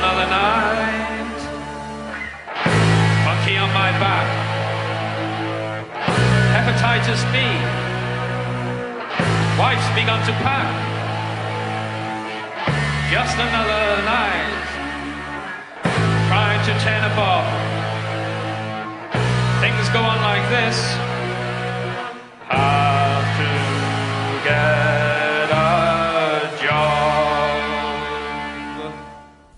another night. Monkey on my back. Hepatitis B. Wife's begun to pack. Just another night. Trying to turn a bob. Things go on like this. Have to get a job.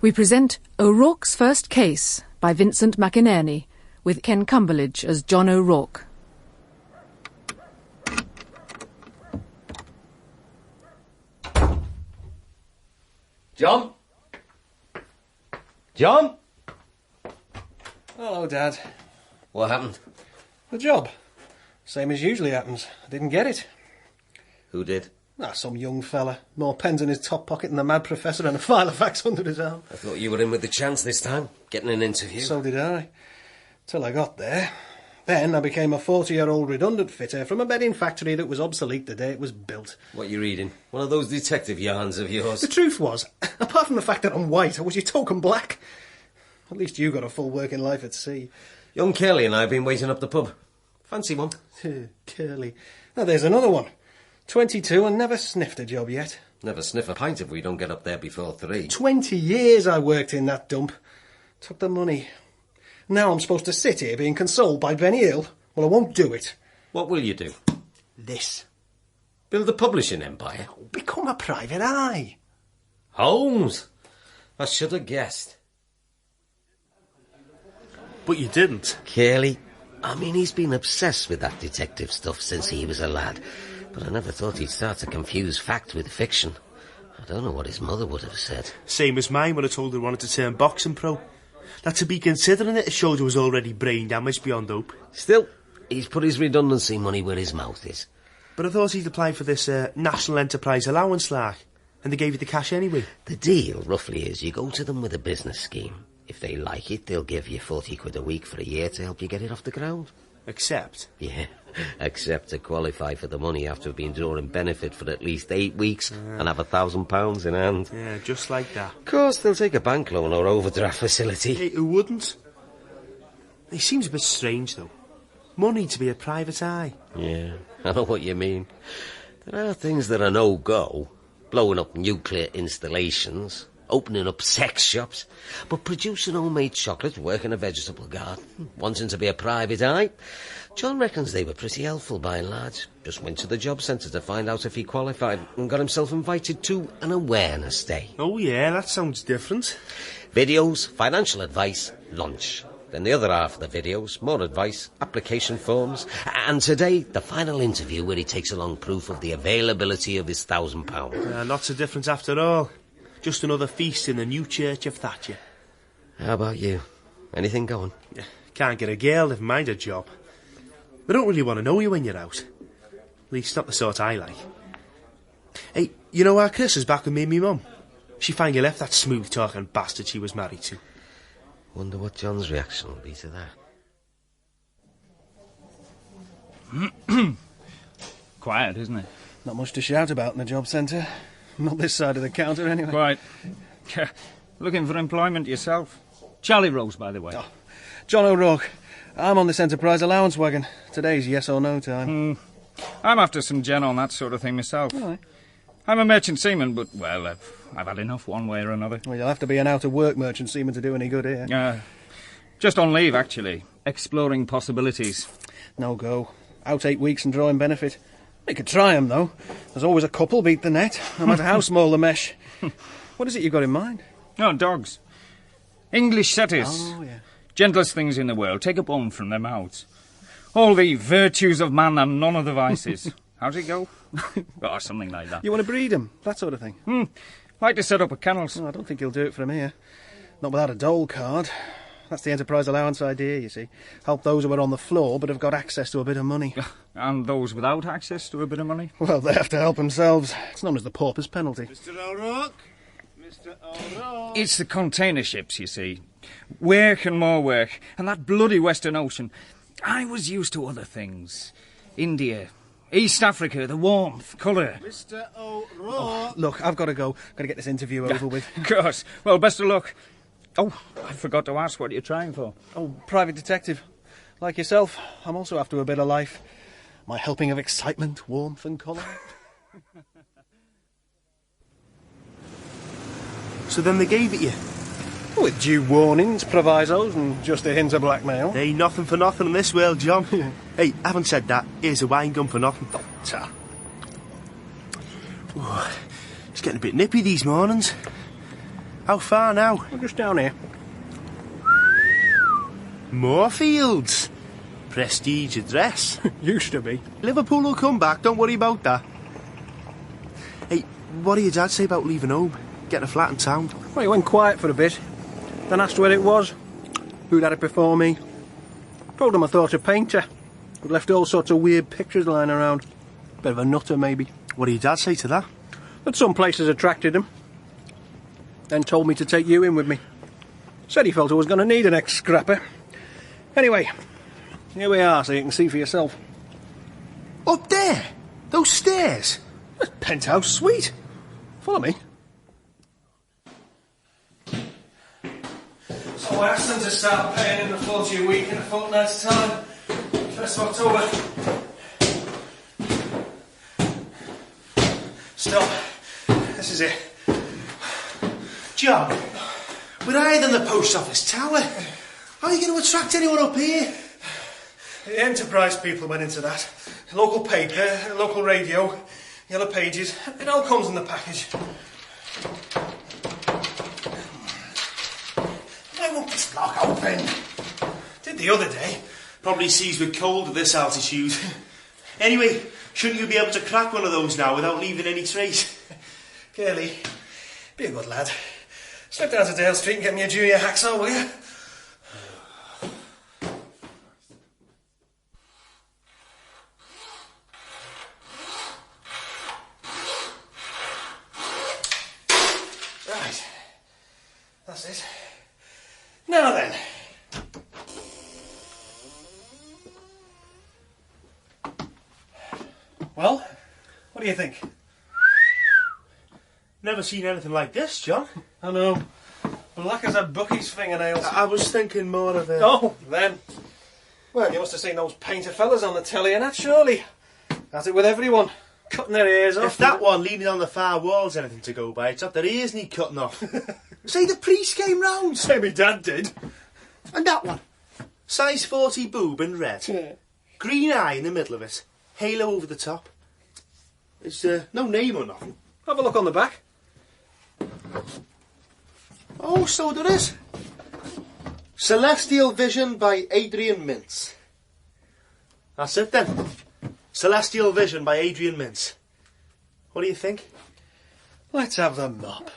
We present O'Rourke's First Case by Vincent McInerney, with Ken Cumberlidge as John O'Rourke. John? John? Hello, Dad. What happened? The job. Same as usually happens. I didn't get it. Who did? Some young fella. More pens in his top pocket than the mad professor and a file of facts under his arm. I thought you were in with the chance this time, getting an interview. So did I. Till I got there. Then I became a 40-year-old redundant fitter from a bedding factory that was obsolete the day it was built. What you reading? One of those detective yarns of yours? The truth was, apart from the fact that I'm white, I was your token black. At least you got a full working life at sea. Young Curly and I have been waiting up the pub. Fancy one? Curly. Now there's another one. 22 and never sniffed a job yet. Never sniff a pint if we don't get up there before 3. 20 years I worked in that dump. Took the money. Now I'm supposed to sit here being consoled by Benny Hill. Well, I won't do it. What will you do? This. Build a publishing empire? Become a private eye. Holmes! I should have guessed. But you didn't. Curly? I mean, he's been obsessed with that detective stuff since he was a lad. But I never thought he'd start to confuse fact with fiction. I don't know what his mother would have said. Same as mine when I told her I wanted to turn boxing pro. That to be considering it, a soldier was already brain damaged beyond hope. Still, he's put his redundancy money where his mouth is. But I thought he'd apply for this National Enterprise Allowance like, and they gave you the cash anyway. The deal, roughly, is you go to them with a business scheme. If they like it, they'll give you 40 quid a week for a year to help you get it off the ground. Except? Yeah, except to qualify for the money you have to have been drawing benefit for at least 8 weeks and have £1,000 in hand. Yeah, just like that. Of course, they'll take a bank loan or overdraft facility. Hey, who wouldn't? It seems a bit strange, though. Money to be a private eye. Yeah, I know what you mean. There are things that are no-go. Blowing up nuclear installations, opening up sex shops, but producing homemade chocolate, working a vegetable garden, wanting to be a private eye. John reckons they were pretty helpful by and large. Just went to the job centre to find out if he qualified and got himself invited to an awareness day. Oh yeah, that sounds different. Videos, financial advice, lunch. Then the other half of the videos, more advice, application forms, and today, the final interview where he takes along proof of the availability of his £1,000. Not so different after all. Just another feast in the new church of Thatcher. How about you? Anything going? Can't get a girl, never mind a job. They don't really want to know you when you're out. At least not the sort I like. Hey, you know how Chris is back with me and me mum? She finally left that smooth-talking bastard she was married to. Wonder what John's reaction will be to that. Quiet, isn't it? Not much to shout about in the job centre. Not this side of the counter, anyway. Quite. Looking for employment yourself? Charlie Rose, by the way. Oh, John O'Rourke. I'm on this Enterprise Allowance wagon. Today's yes or no time. I'm after some gen on that sort of thing myself. Right. I'm a merchant seaman, but, well, I've had enough one way or another. Well, you'll have to be an out-of-work merchant seaman to do any good here. Just on leave, actually. Exploring possibilities. No go. Out 8 weeks and drawing benefit. You could try 'em, though. There's always a couple beat the net, no matter how small the mesh. What is it you've got in mind? Oh, dogs. English setters. Oh, yeah. Gentlest things in the world. Take a bone from their mouths. All the virtues of man and none of the vices. How's it go? Or something like that. You want to breed 'em? That sort of thing? Like to set up a kennels. Oh, I don't think you'll do it from here. Not without a dole card. That's the Enterprise Allowance idea, you see. Help those who are on the floor but have got access to a bit of money. And those without access to a bit of money? Well, they have to help themselves. It's known as the pauper's penalty. Mr. O'Rourke? Mr. O'Rourke? It's the container ships, you see. Work and more work. And that bloody Western Ocean. I was used to other things. India, East Africa, the warmth, colour. Mr. O'Rourke? Oh, look, I've got to go. Got to get this interview over with. Of course. Well, best of luck. Oh, I forgot to ask what you're trying for. Oh, private detective. Like yourself, I'm also after a bit of life. My helping of excitement, warmth and colour. So then they gave it you? With due warnings, provisos and just a hint of blackmail. There ain't nothing for nothing in this world, John. Hey, haven't said that. Here's a wine gun for nothing. Ta. Ooh, it's getting a bit nippy these mornings. How far now? I'm just down here. Moorfields. Prestige address. Used to be. Liverpool will come back, don't worry about that. Hey, what did your dad say about leaving home? Getting a flat in town? Well, he went quiet for a bit. Then asked where it was. Who'd had it before me. Told him I thought a painter. Who'd left all sorts of weird pictures lying around. Bit of a nutter, maybe. What did your dad say to that? That some places attracted him. Then told me to take you in with me. Said he felt I was going to need an ex-scrapper. Anyway, here we are, so you can see for yourself. Up there? Those stairs? Penthouse suite. Follow me. So I asked them to start paying in the 40 a week in a fortnight's time. 1st of October. Stop. This is it. John, we're higher than the post office tower. How are you going to attract anyone up here? The Enterprise people went into that. Local paper, local radio, yellow pages. It all comes in the package. I want this lock open. Did the other day. Probably sees we're cold at this altitude. Anyway, shouldn't you be able to crack one of those now without leaving any trace? Curly, be a good lad. Slip down to Dale Street and get me a junior hacksaw, will you? Right. That's it. Now then. Well, what do you think? Never seen anything like this, John. I know. Black as a bucky's fingernails. I was thinking more of a... Oh, then. Well, you must have seen those painter fellas on the telly and that, surely. That's it with everyone. Cutting their ears off. If that one leaning on the far wall's anything to go by, it's not their ears need cutting off. Say the police came round. Say my dad did. And that one. Size 40 boob in red. Yeah. Green eye in the middle of it. Halo over the top. There's no name or nothing. Have a look on the back. Oh, so there is. Celestial Vision by Adrian Mince. That's it then. Celestial Vision by Adrian Mince. What do you think? Let's have the mop.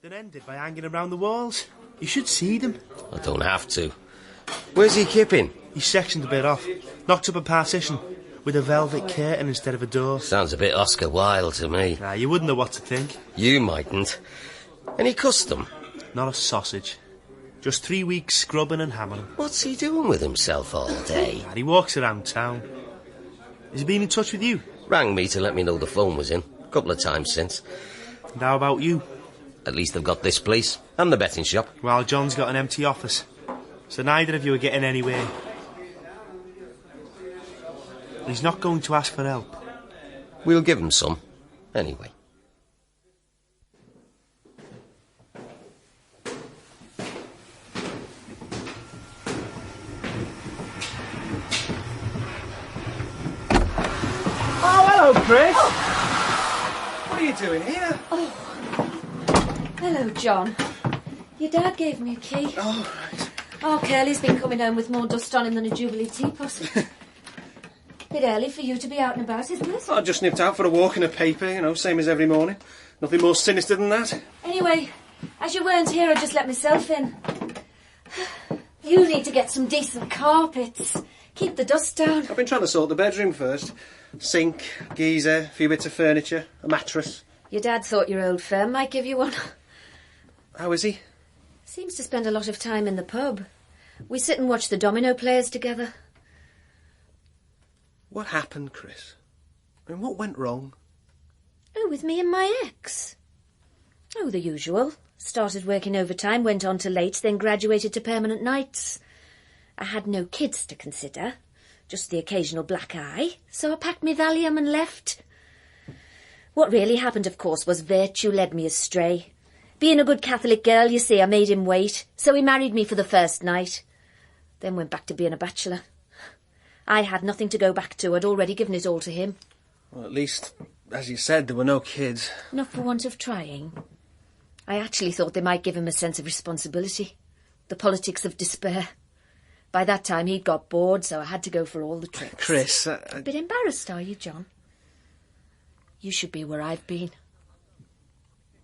It ended by hanging around the walls. You should see them. I don't have to. Where's he keeping? He's sectioned a bit off. Knocked up a partition with a velvet curtain instead of a door. Sounds a bit Oscar Wilde to me. Nah, you wouldn't know what to think. You mightn't. Any custom? Not a sausage. Just 3 weeks scrubbing and hammering. What's he doing with himself all day? And he walks around town. Has he been in touch with you? Rang me to let me know the phone was in. A couple of times since. And how about you? At least they've got this place. And the betting shop. Well, John's got an empty office. So neither of you are getting anywhere. He's not going to ask for help. We'll give him some. Anyway. Oh, hello, Chris. What are you doing here? Hello, John. Your dad gave me a key. Oh, right. Oh, Curly's been coming home with more dust on him than a Jubilee teapot. Bit early for you to be out and about, isn't it? I just nipped out for a walk in a paper, you know, same as every morning. Nothing more sinister than that. Anyway, as you weren't here, I just let myself in. You need to get some decent carpets. Keep the dust down. I've been trying to sort the bedroom first. Sink, geyser, a few bits of furniture, a mattress. Your dad thought your old firm might give you one. How is he? Seems to spend a lot of time in the pub. We sit and watch the domino players together. What happened, Chris? I mean, what went wrong? Oh, with me and my ex. Oh, the usual. Started working overtime, went on to late, then graduated to permanent nights. I had no kids to consider, just the occasional black eye, so I packed me Valium and left. What really happened, of course, was virtue led me astray. Being a good Catholic girl, you see, I made him wait, so he married me for the first night. Then went back to being a bachelor. I had nothing to go back to. I'd already given it all to him. Well, at least, as you said, there were no kids. Not for want of trying. I actually thought they might give him a sense of responsibility. The politics of despair. By that time, he'd got bored, so I had to go for all the tricks. Chris, A bit embarrassed, are you, John? You should be where I've been.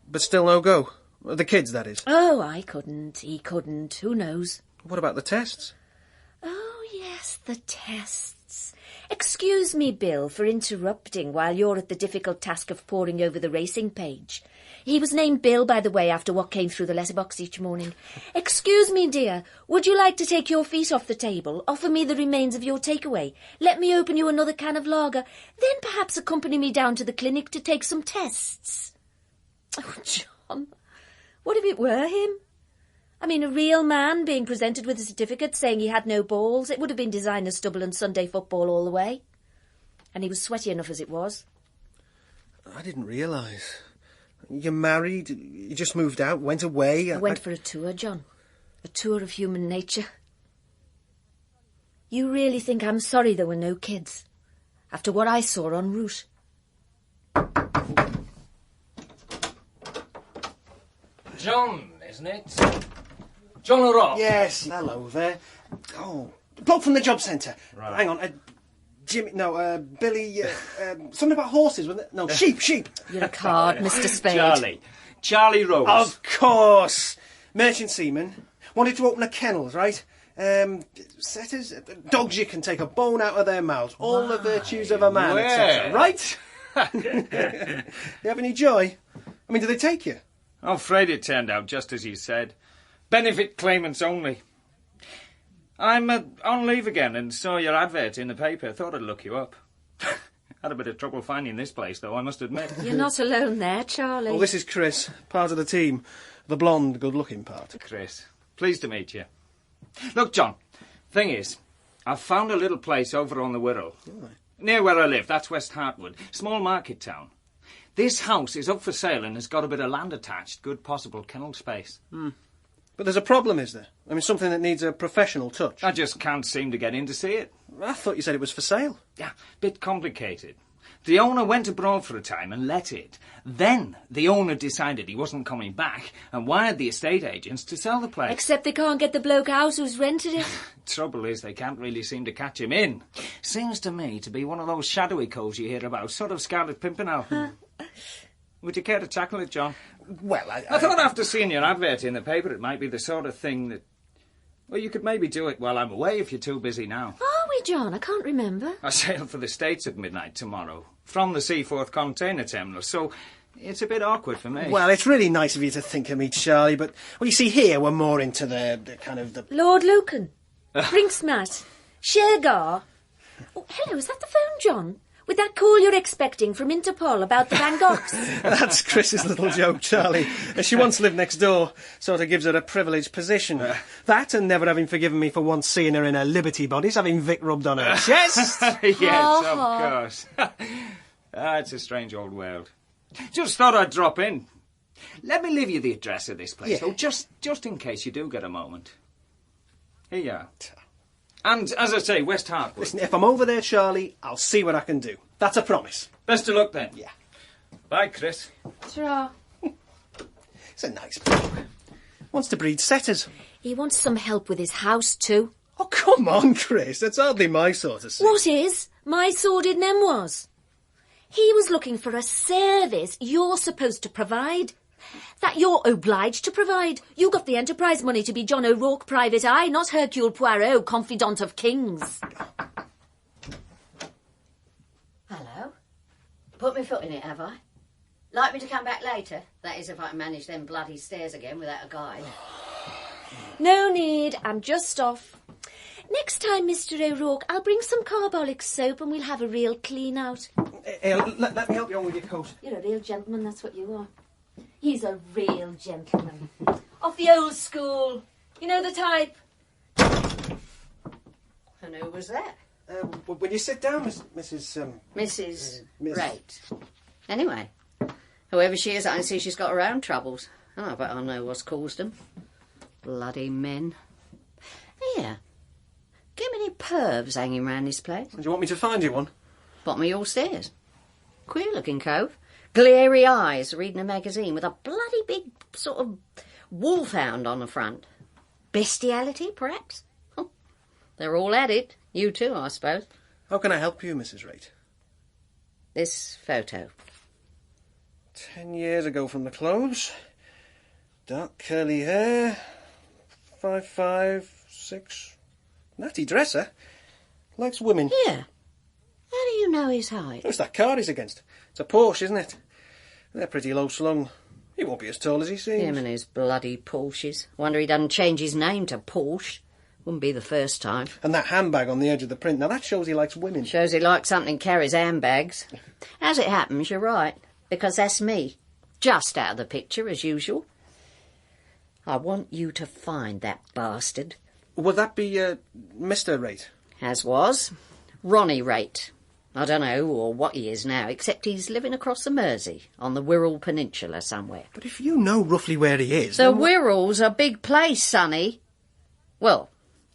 But still no go. The kids, that is. Oh, I couldn't. He couldn't. Who knows? What about the tests? Oh, yes, the tests. Excuse me, Bill, for interrupting while you're at the difficult task of poring over the racing page. He was named Bill, by the way, after what came through the letterbox each morning. Excuse me, dear. Would you like to take your feet off the table, offer me the remains of your takeaway, let me open you another can of lager, then perhaps accompany me down to the clinic to take some tests? Oh, John, what if it were him? I mean, a real man being presented with a certificate saying he had no balls. It would have been designer stubble and Sunday football all the way. And he was sweaty enough as it was. I didn't realise. You're married, you just moved out, went away. I went for a tour, John. A tour of human nature. You really think I'm sorry there were no kids? After what I saw en route? John, isn't it? John O'Rourke. Yes, hello there. Oh, bloke from the job centre. Right. Hang on, Jimmy, no, Billy, something about horses, wasn't it? No, sheep. You're a card, Mr. Spade. Charlie Rose. Of course. Merchant seaman. Wanted to open a kennels, right? Setters, dogs you can take a bone out of their mouths. All the virtues of a man, etc. Right? You have any joy? I mean, do they take you? I'm afraid it turned out just as you said. Benefit claimants only. I'm on leave again and saw your advert in the paper. Thought I'd look you up. Had a bit of trouble finding this place, though, I must admit. You're not alone there, Charlie. Well, this is Chris, part of the team. The blonde, good-looking part. Chris, pleased to meet you. Look, John, thing is, I've found a little place over on the Wirral. Right. Near where I live, that's West Hartwood. Small market town. This house is up for sale and has got a bit of land attached. Good possible kennel space. But there's a problem, is there? I mean, something that needs a professional touch. I just can't seem to get in to see it. I thought you said it was for sale. Yeah, bit complicated. The owner went abroad for a time and let it. Then the owner decided he wasn't coming back and wired the estate agents to sell the place. Except they can't get the bloke out who's rented it. Trouble is, they can't really seem to catch him in. Seems to me to be one of those shadowy coves you hear about, sort of Scarlet Pimpernel. Would you care to tackle it, John? Well, I thought after seeing your advert in the paper it might be the sort of thing that... Well, you could maybe do it while I'm away if you're too busy now. Are we, John? I can't remember. I sail for the States at midnight tomorrow, from the Seaforth container terminal, so it's a bit awkward for me. Well, it's really nice of you to think of me, Charlie, but, well, you see, here we're more into the kind of the... Lord Lucan. Brinksmat. Shergar. Oh, hello, is that the phone, John? With that call you're expecting from Interpol about the Van Goghs? That's Chris's little joke, Charlie. She once lived next door. Sort of gives her a privileged position. That and never having forgiven me for once seeing her in her Liberty bodies, having Vic rubbed on her chest. Yes, of course. It's a strange old world. Just thought I'd drop in. Let me leave you the address of this place, though, just in case you do get a moment. Here you are. And, as I say, West Hartwood. Listen, if I'm over there, Charlie, I'll see what I can do. That's a promise. Best of luck, then. Yeah. Bye, Chris. Ta-ra. It's a nice bloke. Wants to breed setters. He wants some help with his house, too. Oh, come on, Chris. That's hardly my sort of thing. What is? My sordid memoirs. He was looking for a service you're supposed to provide. That you're obliged to provide. You got the Enterprise money to be John O'Rourke Private Eye, not Hercule Poirot, confidant of kings. Hello. Put my foot in it, have I? Like me to come back later? That is, if I can manage them bloody stairs again without a guide. No need, I'm just off. Next time, Mr. O'Rourke, I'll bring some carbolic soap and we'll have a real clean out. Hey, let me help you on with your coat. You're a real gentleman, that's what you are. He's a real gentleman. Of the old school. You know the type. And who was that? Will you sit down, Mrs. Mrs. Miss- Right. Anyway, whoever she is, I can see she's got her own troubles. Oh, but I know what's caused them. Bloody men. Here. Get me any pervs hanging round this place. Do you want me to find you one? Bottom of your stairs. Queer looking cove. Glary eyes, reading a magazine with a bloody big sort of wolfhound on the front. Bestiality, perhaps? They're all at it. You too, I suppose. How can I help you, Mrs. Raitt? This photo. 10 years ago from the clothes. Dark curly hair. 5'5", 6. Natty dresser. Likes women. Here. How do you know his height? What's that car he's against? It's a Porsche, isn't it? They're pretty low slung. He won't be as tall as he seems. Him and his bloody Porsches. Wonder he doesn't change his name to Porsche. Wouldn't be the first time. And that handbag on the edge of the print. Now that shows he likes women. Shows he likes something carries handbags. As it happens, you're right. Because that's me. Just out of the picture, as usual. I want you to find that bastard. Would that be, Mr. Raitt? As was. Ronnie Raitt. I don't know who or what he is now, except he's living across the Mersey, on the Wirral Peninsula somewhere. But if you know roughly where he is... The Wirral's a big place, sonny. Well,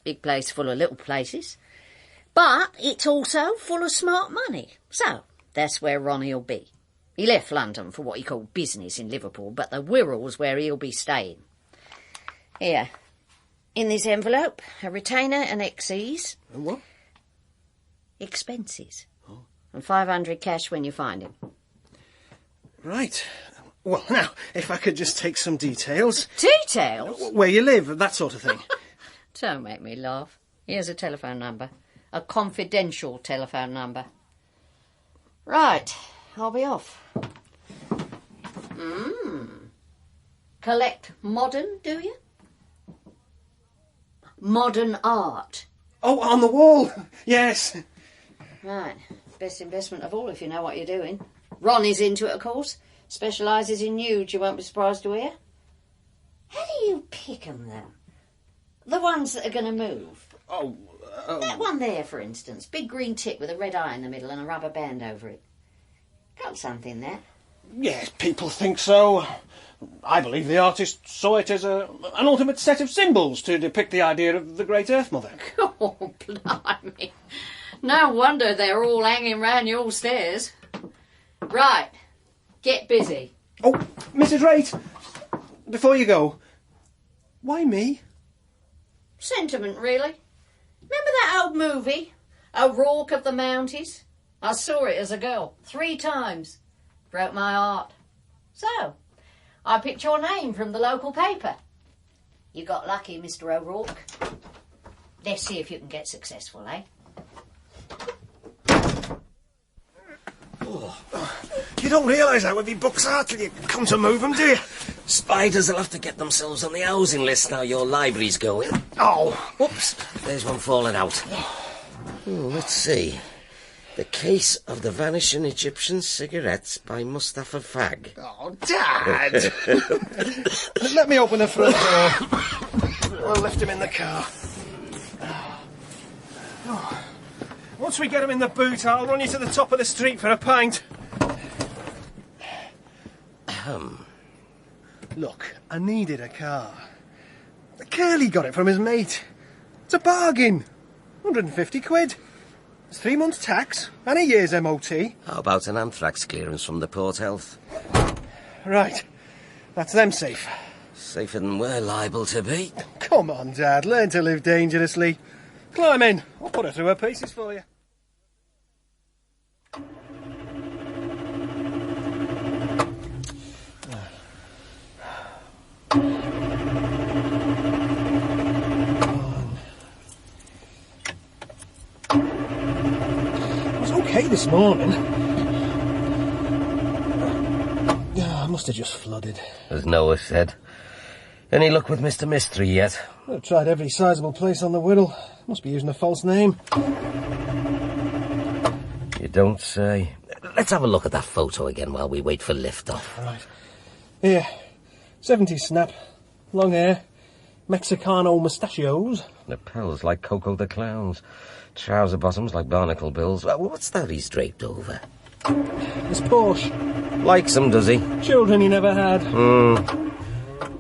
big place full of little places. But it's also full of smart money. So, that's where Ronnie'll be. He left London for what he called business in Liverpool, but the Wirral's where he'll be staying. Here. In this envelope, a retainer and XEs. What? Expenses. Oh. And 500 cash when you find him. Right. Well, now, if I could just take some details. Details? Where you live, that sort of thing. Don't make me laugh. Here's a telephone number. A confidential telephone number. Right. I'll be off. Collect modern, do you? Modern art. Oh, on the wall. Yes. Right. Best investment of all if you know what you're doing. Ronnie's into it, of course. Specialises in nude, you won't be surprised to hear. How do you pick 'em, then? The ones that are going to move. Oh, That one there, for instance. Big green tick with a red eye in the middle and a rubber band over it. Got something there. yes, people think so. I believe the artist saw it as an ultimate set of symbols to depict the idea of the Great Earth Mother. Oh, blimey. No wonder they're all hanging round your stairs. Right. Get busy. Oh, Mrs. Raitt, before you go, why me? Sentiment, really. Remember that old movie, O'Rourke of the Mounties? I saw it as a girl 3 times. Broke my heart. So, I picked your name from the local paper. You got lucky, Mr. O'Rourke. Let's see if you can get successful, eh? You don't realise how heavy books are till you come to move them, do you? Spiders will have to get themselves on the housing list now your library's going. Oh, Whoops, there's one falling out. Let's see. The Case of the Vanishing Egyptian Cigarettes by Mustafa Fag. oh, Dad! Let me open the front door. We'll lift him in the car. Oh. Once we get him in the boot, I'll run you to the top of the street for a pint. Look, I needed a car. Curly got it from his mate. It's a bargain. 150 quid. It's 3 months' tax and a year's MOT. How about an anthrax clearance from the Port Health? Right. That's them safe. Safer than we're liable to be. Come on, Dad. Learn to live dangerously. Climb in. I'll put her through her paces for you. It was okay this morning. I must have just flooded. As Noah said. Any luck with Mr. Mystery yet? I've tried every sizeable place on the Wirral. Must be using a false name. You don't say. Let's have a look at that photo again while we wait for lift-off. Right. Here. '70s snap. Long hair. Mexicano mustachios. Lapels like Coco the Clown's. Trouser bottoms like barnacle bills. What's that he's draped over? His Porsche. Likes him, does he? Children he never had.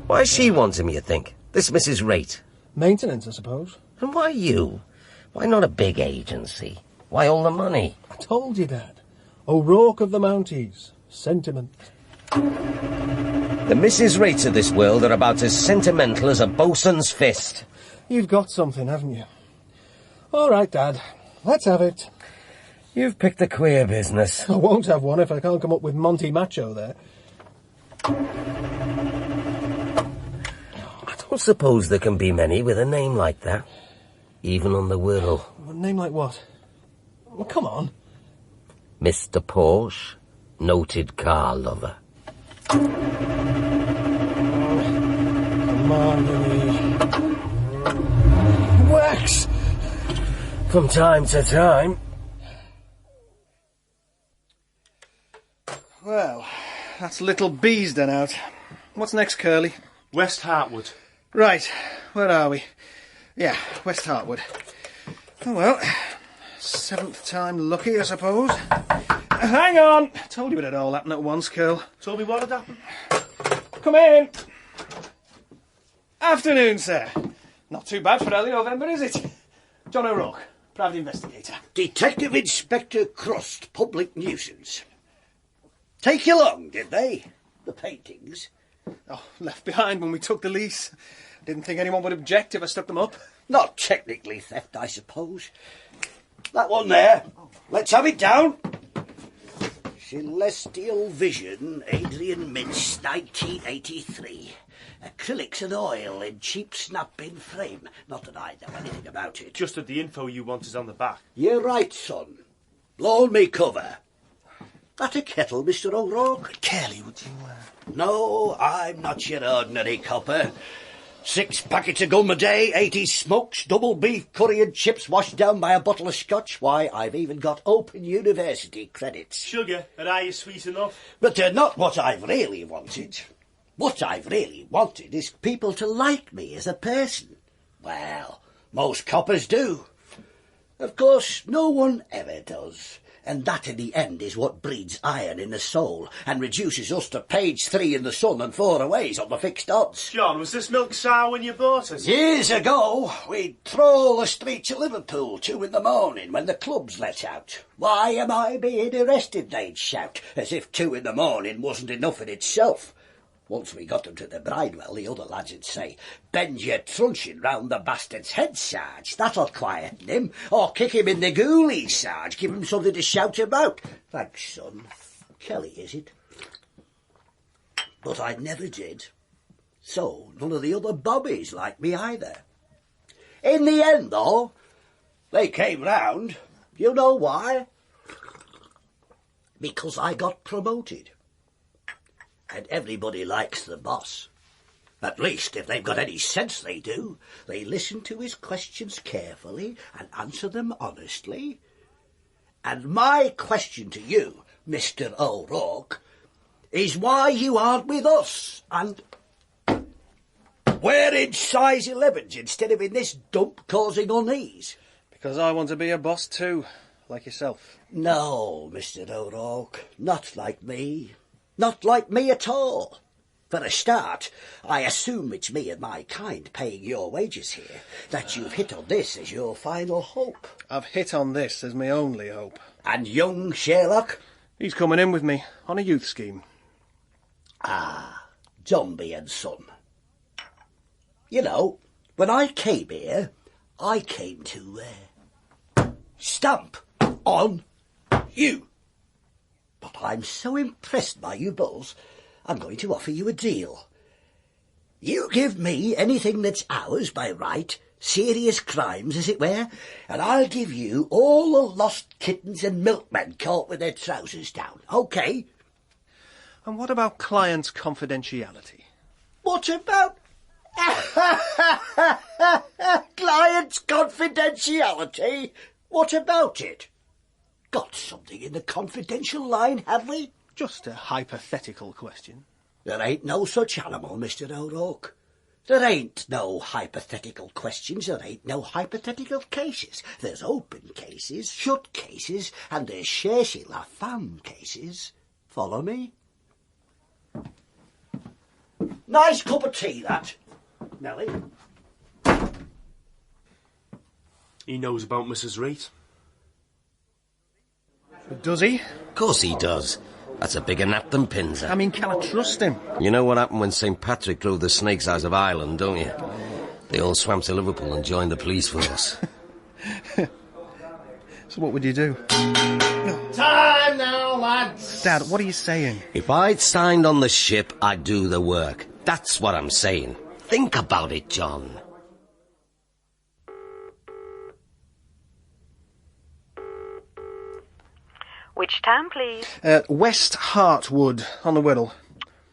Why she wants him, you think? This Mrs. Rate. Maintenance, I suppose. And why you? Why not a big agency? Why all the money? I told you, Dad. O'Rourke of the Mounties. Sentiment. The Mrs. Rates of this world are about as sentimental as a bosun's fist. You've got something, haven't you? All right, Dad. Let's have it. You've picked a queer business. I won't have one if I can't come up with Monty Macho there. I don't suppose there can be many with a name like that. Even on the Wirral. A name like what? Well, come on. Mr. Porsche, noted car lover. Come on, Louis. Wax! From time to time. Well, that's Little B's done out. What's next, Curly? West Hartwood. Right, where are we? Yeah, West Hartwood. Oh well, 7th time lucky, I suppose. Hang on! Told you it'd all happen at once, Curl. Told me what had happened. Come in! Afternoon, sir. Not too bad for early November, is it? John O'Rourke, private investigator. Detective Inspector Crust, public nuisance. Take you long, did they? The paintings? Oh, left behind when we took the lease. Didn't think anyone would object if I stuck them up. Not technically theft, I suppose. That one there. Let's have it down. Celestial Vision, Adrian Mince, 1983. Acrylics and oil in cheap snap-in frame. Not that I know anything about it. Just that the info you want is on the back. You're right, son. Blown me cover. That a kettle, Mr. O'Rourke? Curly, would you... No, I'm not your ordinary copper. 6 packets of gum a day, 80 smokes, double beef curry and chips washed down by a bottle of scotch. Why, I've even got Open University credits. Sugar, are you sweet enough? But they're not what I've really wanted. What I've really wanted is people to like me as a person. Well, most coppers do. Of course, no one ever does. And that in the end is what breeds iron in the soul and reduces us to page 3 in the Sun and 4 aways on the fixed odds. John, was this milk sour when you bought it? Years ago, we'd troll the streets of Liverpool 2 in the morning when the clubs let out. Why am I being arrested, they'd shout, as if 2 in the morning wasn't enough in itself. Once we got them to the Bridewell, the other lads would say, "Bend your truncheon round the bastard's head, Sarge. That'll quieten him. Or kick him in the ghoulies, Sarge. Give him something to shout about." Thanks, son. Kelly, is it? But I never did. So none of the other bobbies liked me either. In the end, though, they came round. You know why? Because I got promoted. And everybody likes the boss. At least, if they've got any sense, they do. They listen to his questions carefully and answer them honestly. And my question to you, Mr. O'Rourke, is why you aren't with us and wearing size 11s instead of in this dump causing unease. Because I want to be a boss too, like yourself. No, Mr. O'Rourke, not like me. Not like me at all. For a start, I assume it's me and my kind paying your wages here, that you've hit on this as your final hope. I've hit on this as my only hope. And young Sherlock? He's coming in with me on a youth scheme. Ah, Dombey and Son. You know, when I came here, I came to stamp on you. But I'm so impressed by you bulls, I'm going to offer you a deal. You give me anything that's ours by right, serious crimes, as it were, and I'll give you all the lost kittens and milkmen caught with their trousers down, OK? And what about client's confidentiality? What about... client's confidentiality? What about it? Got something in the confidential line, have we? Just a hypothetical question. There ain't no such animal, Mr. O'Rourke. There ain't no hypothetical questions, there ain't no hypothetical cases. There's open cases, shut cases, and there's cherchez la femme cases. Follow me? Nice cup of tea, that. Nelly? He knows about Mrs. Rate. Does he? Of course he does. That's a bigger nap than pins. I mean, can I trust him? You know what happened when St. Patrick drew the Snake's Eyes of Ireland, don't you? They all swam to Liverpool and joined the police force. So what would you do? Time now, lads! Dad, what are you saying? If I'd signed on the ship, I'd do the work. That's what I'm saying. Think about it, John. Which town, please? West Hartwood, on the Wirral.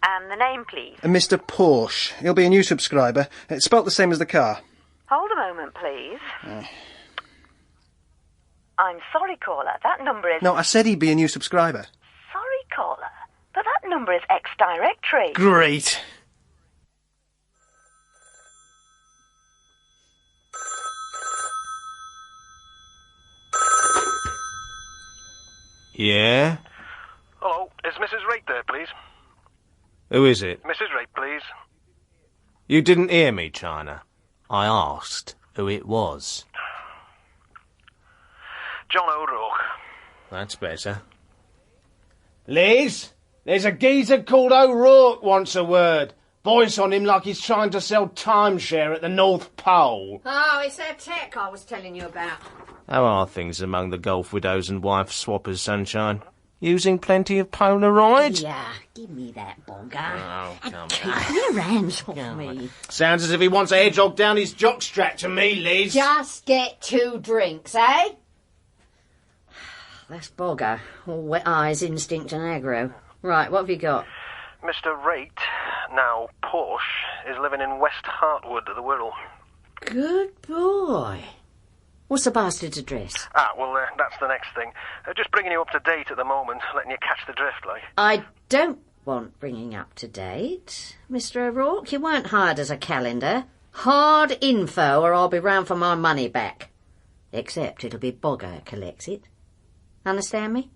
And the name, please? Mr. Porsche. He'll be a new subscriber. It's spelt the same as the car. Hold a moment, please. I'm sorry, caller. That number is... No, I said he'd be a new subscriber. Sorry, caller. But that number is ex-directory. Great. Yeah? Hello, is Mrs. Rate there, please? Who is it? Mrs. Rate, please. You didn't hear me, China. I asked who it was. John O'Rourke. That's better. Liz, there's a geezer called O'Rourke wants a word. Voice on him like he's trying to sell timeshare at the North Pole. Oh, it's that tech I was telling you about. How are things among the golf widows and wife swappers, Sunshine? Using plenty of Polaroid? Yeah, give me that, Bogger. Oh, come Keep your hands off me. Sounds as if he wants a hedgehog down his jockstrap to me, Liz. Just get 2 drinks, eh? That's Bogger. All wet eyes, instinct and aggro. Right, what have you got? Mr. Rate, now Porsche, is living in West Hartwood at the Wirral. Good boy. What's the bastard's address? Well, that's the next thing. Just bringing you up to date at the moment, letting you catch the drift, like. I don't want bringing up to date, Mr. O'Rourke. You weren't hired as a calendar. Hard info or I'll be round for my money back. Except it'll be Bogger that collects it. Understand me?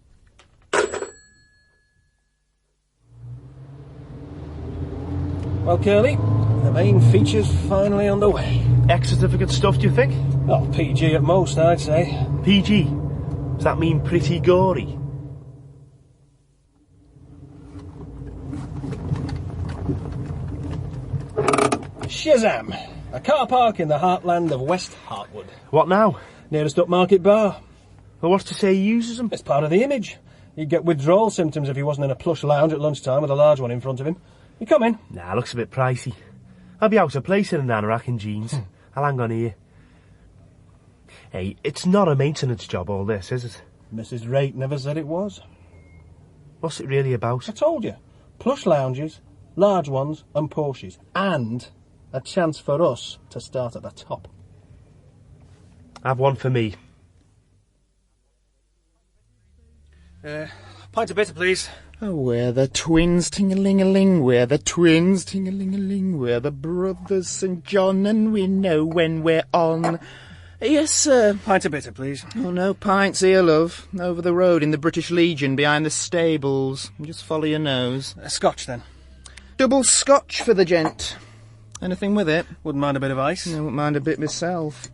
Well, Curly, the main feature's finally underway. X-certificate stuff, do you think? Oh, PG at most, I'd say. PG? Does that mean pretty gory? Shazam! A car park in the heartland of West Hartwood. What now? Nearest upmarket bar. Well, what's to say he uses them? It's part of the image. He'd get withdrawal symptoms if he wasn't in a plush lounge at lunchtime with a large one in front of him. You come in? Nah, looks a bit pricey. I'll be out of place in an anorak and jeans. I'll hang on here. Hey, it's not a maintenance job, all this, is it? Mrs. Rate never said it was. What's it really about? I told you. Plush lounges, large ones and Porsches. And a chance for us to start at the top. Have one for me. Pint of bitter, please. Oh, we're the twins, ting-a-ling-a-ling, we're the twins, ting-a-ling-a-ling, we're the brothers St. John, and we know when we're on. Yes, sir. Pint of bitter, please. Oh, no pints here, love. Over the road in the British Legion, behind the stables. Just follow your nose. Scotch, then. Double scotch for the gent. Anything with it? Wouldn't mind a bit of ice. I wouldn't mind a bit myself.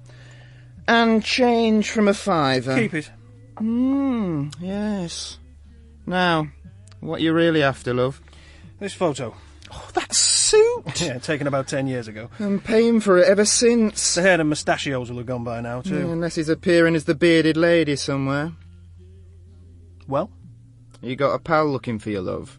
And change from a £5. Keep it. Yes. Now, what you really after, love? This photo. Oh, that suit! Yeah, taken about 10 years ago. I'm paying for it ever since. The hair and mustachios will have gone by now, too. Yeah, unless he's appearing as the bearded lady somewhere. Well? You got a pal looking for your love.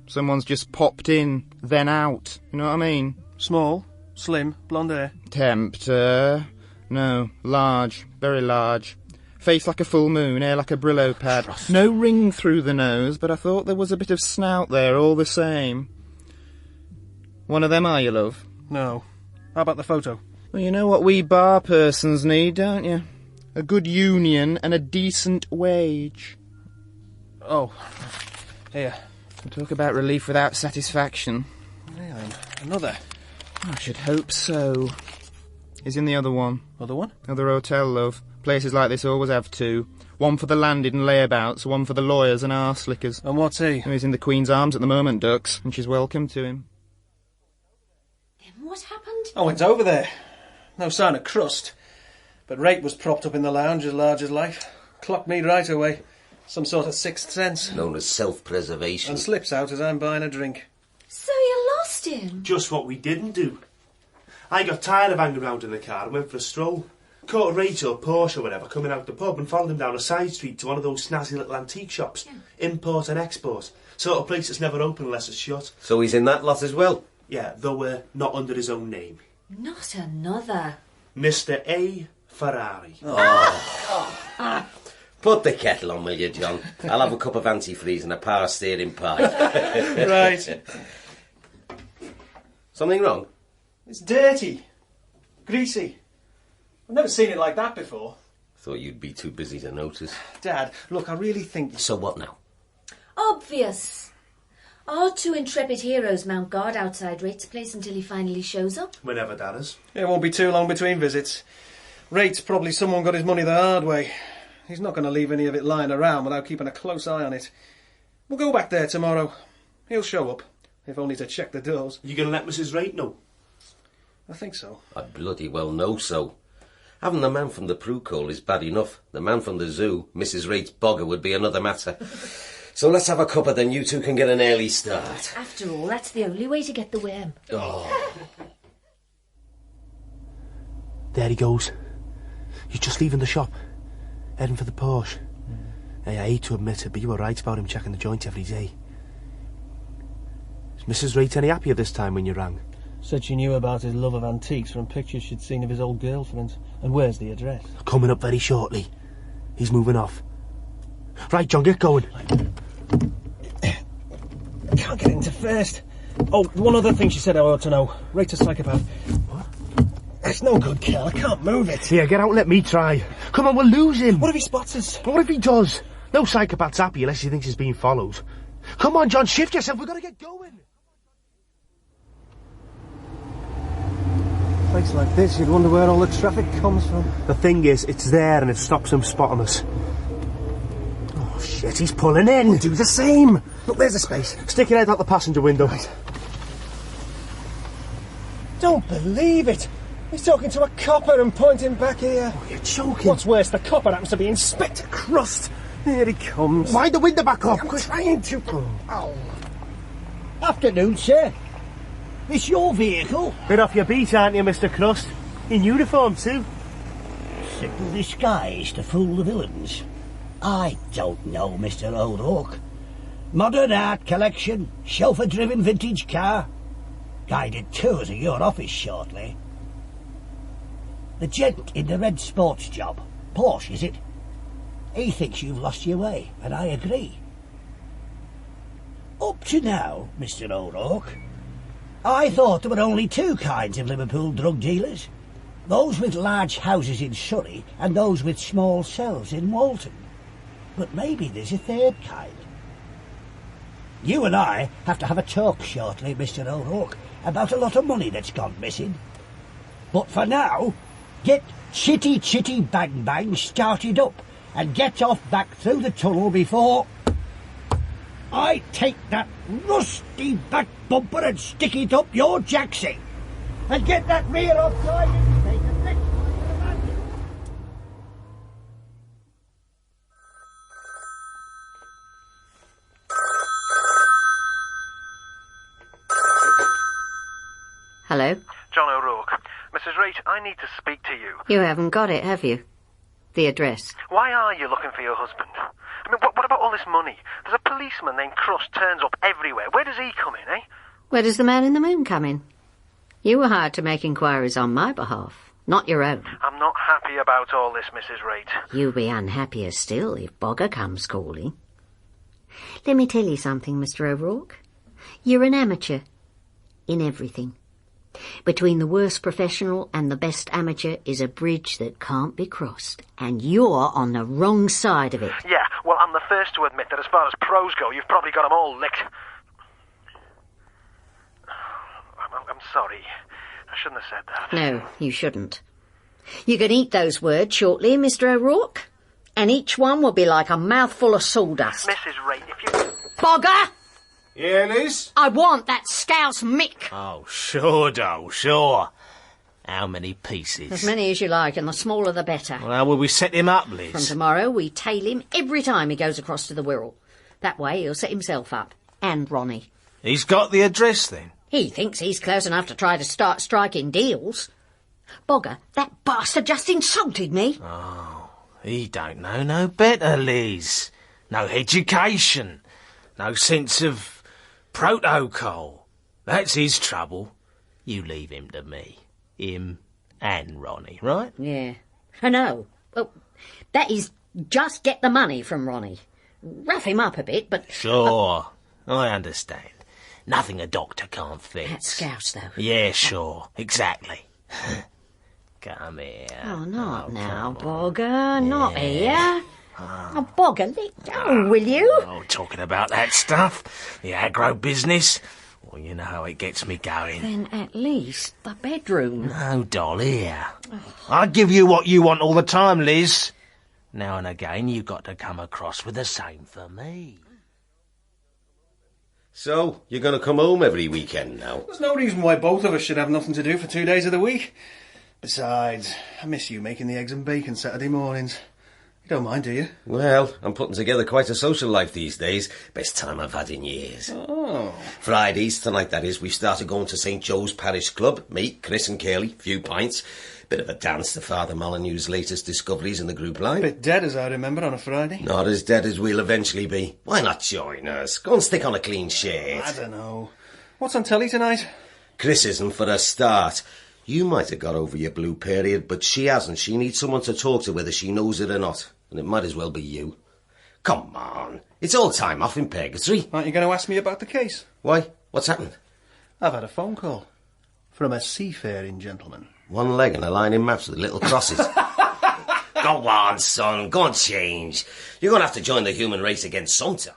Someone's just popped in, then out. You know what I mean? Small, slim, blonde hair. Tempter. No, large, very large. Face like a full moon, hair like a Brillo pad. No ring through the nose, but I thought there was a bit of snout there all the same. One of them are you, love? No. How about the photo? Well, you know what we bar persons need, don't you? A good union and a decent wage. Oh. Here. Talk about relief without satisfaction. Yeah, another. I should hope so. He's in the other one. Other one? Other hotel, love. Places like this always have two. One for the landed and layabouts, one for the lawyers and arse slickers. And what's he? He's in the Queen's Arms at the moment, Dux, and she's welcome to him. What happened? I went over there. No sign of Crust. But Rate was propped up in the lounge as large as life. Clocked me right away. Some sort of sixth sense. Known as self-preservation. And slips out as I'm buying a drink. So you lost him? Just what we didn't do. I got tired of hanging around in the car and went for a stroll. Caught a Rachel, Porsche or whatever, coming out the pub and followed him down a side street to one of those snazzy little antique shops. Yeah. Import and export. Sort of place that's never open unless it's shut. So he's in that lot as well? Yeah, though not under his own name. Not another. Mr. A. Ferrari. Oh. Put the kettle on, will you, John? I'll have a cup of antifreeze and a power steering pie. Right. Something wrong? It's dirty. Greasy. I've never seen it like that before. Thought you'd be too busy to notice. Dad, look, I really think... So what now? Obvious. Our two intrepid heroes mount guard outside Rate's place until he finally shows up. Whenever that is. It won't be too long between visits. Rate's probably someone got his money the hard way. He's not going to leave any of it lying around without keeping a close eye on it. We'll go back there tomorrow. He'll show up, if only to check the doors. You going to let Mrs. Rate know? I think so. I bloody well know so. Having the man from the Prucol is bad enough. The man from the zoo, Mrs. Rate's Bogger, would be another matter. So let's have a cuppa, then you two can get an early start. After all, that's the only way to get the worm. Oh. There he goes. He's just leaving the shop. Heading for the Porsche. Hey, I hate to admit it, but you were right about him checking the joint every day. Is Mrs. Rate any happier this time when you rang? Said she knew about his love of antiques from pictures she'd seen of his old girlfriend. And where's the address? Coming up very shortly. He's moving off. Right, John, get going. I can't get into first. Oh, one other thing she said I ought to know. Rate's a psychopath. What? It's no good, Kel. I can't move it. Here, get out and let me try. Come on, we'll lose him. What if he spots us? What if he does? No psychopath's happy unless he thinks he's being followed. Come on, John, shift yourself. We've got to get going. A place like this, you'd wonder where all the traffic comes from. The thing is, it's there and it stops him spotting us. Oh, shit, he's pulling in. We'll do the same. Look, there's a space. Stick your head out the passenger window. Right. Don't believe it. He's talking to a copper and pointing back here. Oh, you're joking. What's worse, the copper happens to be Inspector Crust. Here he comes. Wind the window back up. I'm trying to. Oh. Afternoon, sir. This your vehicle? Bit off your beat, aren't you, Mr. Crust? In uniform, too. Simple disguise to fool the villains. I don't know, Mr. O'Rourke. Modern art collection, chauffeur-driven vintage car. Guided tours of your office shortly. The gent in the red sports job. Porsche, is it? He thinks you've lost your way, and I agree. Up to now, Mr. O'Rourke, I thought there were only two kinds of Liverpool drug dealers. Those with large houses in Surrey and those with small cells in Walton. But maybe there's a third kind. You and I have to have a talk shortly, Mr. O'Rourke, about a lot of money that's gone missing. But for now, get Chitty Chitty Bang Bang started up and get off back through the tunnel before I take that rusty back bumper and stick it up your jacksie. And get that rear off driving and take the next one to the man. Hello? John O'Rourke. Mrs. Rate, I need to speak to you. You haven't got it, have you? The address. Why are you looking for your husband? I mean, what about all this money? There's a policeman named Crust turns up everywhere. Where does he come in, eh? Where does the man in the moon come in? You were hired to make inquiries on my behalf, not your own. I'm not happy about all this, Mrs. Rate. You'll be unhappier still if Bogger comes calling. Let me tell you something, Mr. O'Rourke. You're an amateur in everything. Between the worst professional and the best amateur is a bridge that can't be crossed, and you're on the wrong side of it. Yeah, well, I'm the first to admit that as far as pros go, you've probably got 'em all licked. sorry. I shouldn't have said that. No, you shouldn't. You can eat those words shortly, Mr. O'Rourke, and each one will be like a mouthful of sawdust. Mrs. Wright, if you... Bogger! Yeah, Liz? I want that scouse Mick. Oh, sure, doll, sure. How many pieces? As many as you like, and the smaller the better. Well, how will we set him up, Liz? From tomorrow, we tail him every time he goes across to the Wirral. That way, he'll set himself up. And Ronnie. He's got the address, then? He thinks he's close enough to try to start striking deals. Bogger, that bastard just insulted me. Oh, he don't know no better, Liz. No education. No sense of protocol. That's his trouble. You leave him to me. Him and Ronnie, right? Yeah. I know. Well, that is just get the money from Ronnie. Rough him up a bit, but... Sure. I understand. Nothing a doctor can't fix. That scouse, though. Yeah, sure. Exactly. Come here. Oh, not now, Bogger. Not here. Oh, Bogger, let go, will you? Oh, talking about that stuff. The aggro business. Well, you know how it gets me going. Then at least the bedroom. No, doll, here. I give you what you want all the time, Liz. Now and again, you've got to come across with the same for me. So, you're going to come home every weekend now? There's no reason why both of us should have nothing to do for 2 days of the week. Besides, I miss you making the eggs and bacon Saturday mornings. You don't mind, do you? Well, I'm putting together quite a social life these days. Best time I've had in years. Oh. Fridays, tonight that is, we've started going to St Joe's Parish Club. Me, Chris and Curly, few pints. Bit of a dance to Father Molyneux's latest discoveries in the group line. Bit dead, as I remember, on a Friday. Not as dead as we'll eventually be. Why not join us? Go and stick on a clean shirt. I don't know. What's on telly tonight? Criticism for a start. You might have got over your blue period, but she hasn't. She needs someone to talk to whether she knows it or not. And it might as well be you. Come on. It's all time off in purgatory. Aren't you going to ask me about the case? Why? What's happened? I've had a phone call. From a seafaring gentleman. One leg and a line in maps with little crosses. Go on, son. Go and change. You're going to have to join the human race again sometime.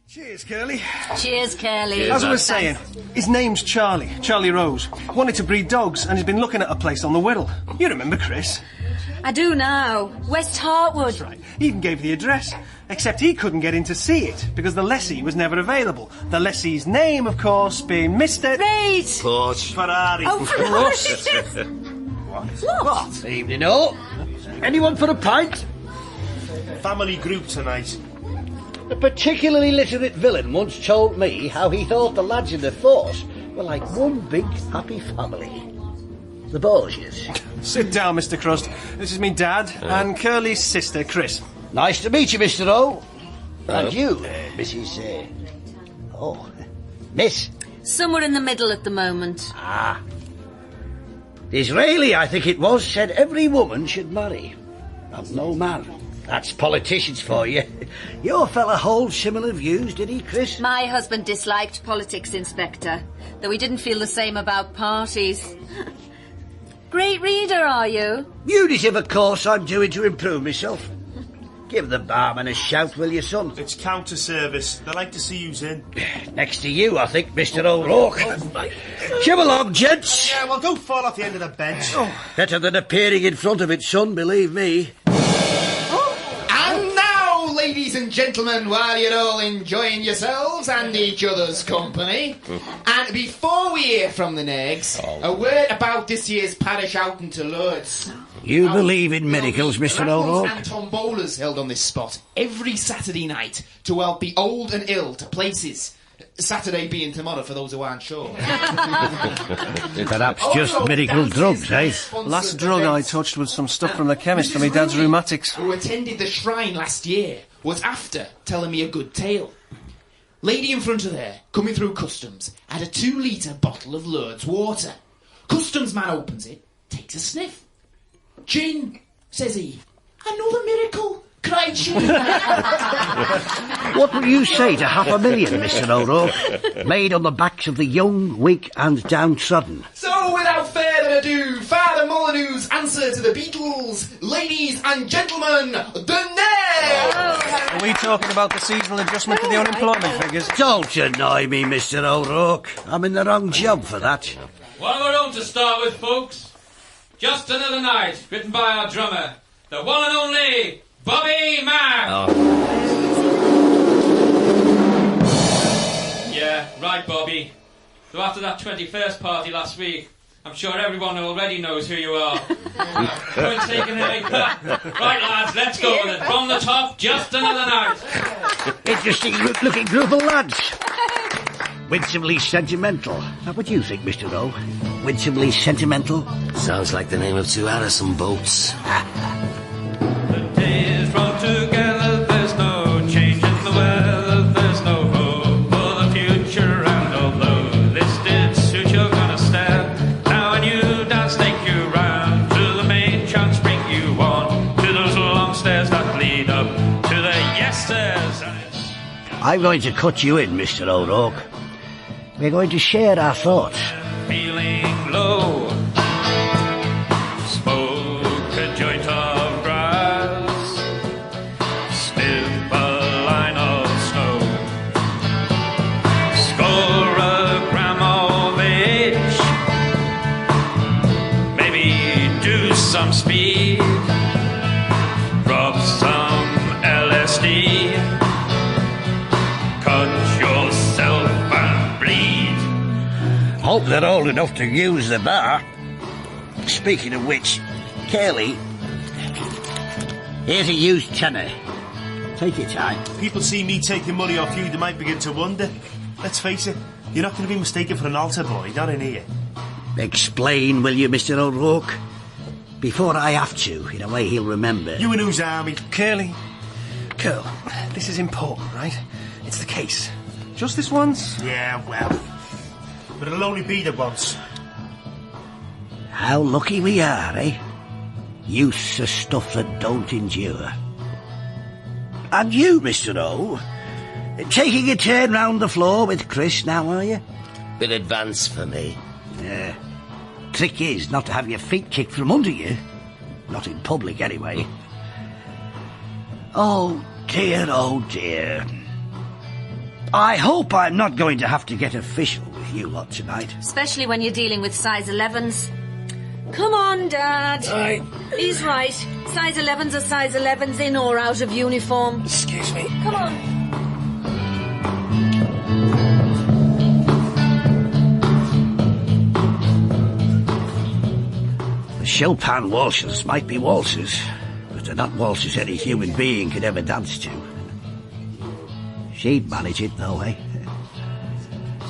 Cheers, Curly. Cheers, Curly. As I was saying, his name's Charlie. Charlie Rose. Wanted to breed dogs, and he's been looking at a place on the Wirral. You remember Chris? I do now. West Hartwood. That's right. He even gave the address. Except he couldn't get in to see it, because the lessee was never available. The lessee's name, of course, being Mr... Reid! Porsche. Ferrari. Oh, Ferrari! What? Evening all. Anyone for a pint? Family group tonight. A particularly literate villain once told me how he thought the lads in the force were like one big happy family. The Borgias. Sit down, Mr. Crust. This is me dad and Curly's sister, Chris. Nice to meet you, Mr. O. And you, Mrs. Miss. Somewhere in the middle at the moment. Ah. Disraeli, I think it was, said every woman should marry. And no man. That's politicians for you. Your fella holds similar views, did he, Chris? My husband disliked politics, Inspector, though he didn't feel the same about parties. Great reader, are you? Unit of a course I'm doing to improve myself. Give the barman a shout, will you, son? It's counter service. They like to see you's in. Next to you, I think, Mr. O'Rourke. Come along, gents. Yeah, well, don't fall off the end of the bench. Better than appearing in front of it, son, believe me. And now, ladies and gentlemen, while you're all enjoying yourselves and each other's company, and before we hear from the Negs, a word about this year's parish outing to Lourdes. You believe in miracles, Mr. O'Rourke? And tombolas held on this spot every Saturday night to help the old and ill to places. Saturday being tomorrow for those who aren't sure. Perhaps just miracle drugs, eh? Last drug I touched was some stuff from the chemist for my dad's rheumatics. Who attended the shrine last year was after telling me a good tale. Lady in front of there, coming through customs, had a 2-litre bottle of Lourdes water. Customs man opens it, takes a sniff. Gin, says he. Another miracle, cried she. What will you say to $500,000, Mr. O'Rourke? Made on the backs of the young, weak and downtrodden. So, without further ado, Father Molyneux's answer to the Beatles. Ladies and gentlemen, the Negs! Are we talking about the seasonal adjustment to the unemployment figures? Don't annoy me, Mr. O'Rourke. I'm in the wrong job for that. What we're on to start with, folks. Just Another Night, written by our drummer, the one and only Bobby Mack. Yeah, right, Bobby. So after that 21st party last week, I'm sure everyone already knows who you are. Don't take it away. Right, lads, let's go with it. From the top, Just Another Night. Interesting looking group of lads. Winsomely sentimental. Now, what do you think, Mr. O? Winsomely sentimental? Sounds like the name of 2 Harrison boats. The days run together, there's no change in the weather, there's no hope for the future, and although this did suit, you're gonna step. Now a new dance take you round to the main chance, bring you on to those long stairs that lead up to the yes stairs. I'm going to cut you in, Mr. O'Rourke. We're going to share our thoughts. Feeling low, smoke a joint of grass, sniff a line of snow, score a gram of H, maybe do some speed, drop some LSD, cut yourself and bleed. Hope they're old enough to use the bar. Speaking of which, Curly, here's a used tenner. Take your time. People see me taking money off you, they might begin to wonder. Let's face it, you're not going to be mistaken for an altar boy, not in here. Explain, will you, Mr. O'Rourke? Before I have to, in a way he'll remember. You and whose army? Curly. Curl, this is important, right? It's the case. Just this once? Yeah, well. But it'll only be the once. How lucky we are, eh? Use of stuff that don't endure. And you, Mr. O, taking a turn round the floor with Chris now, are you? Bit advanced for me. Yeah. Trick is not to have your feet kicked from under you. Not in public, anyway. Oh, dear, oh, dear. I hope I'm not going to have to get official with you lot tonight. Especially when you're dealing with size 11s. Come on, Dad. Aye. He's right. Size 11s are size 11s, in or out of uniform. Excuse me. Come on. The Chopin waltzes might be waltzes, but they're not waltzes any human being could ever dance to. She'd manage it, though, eh?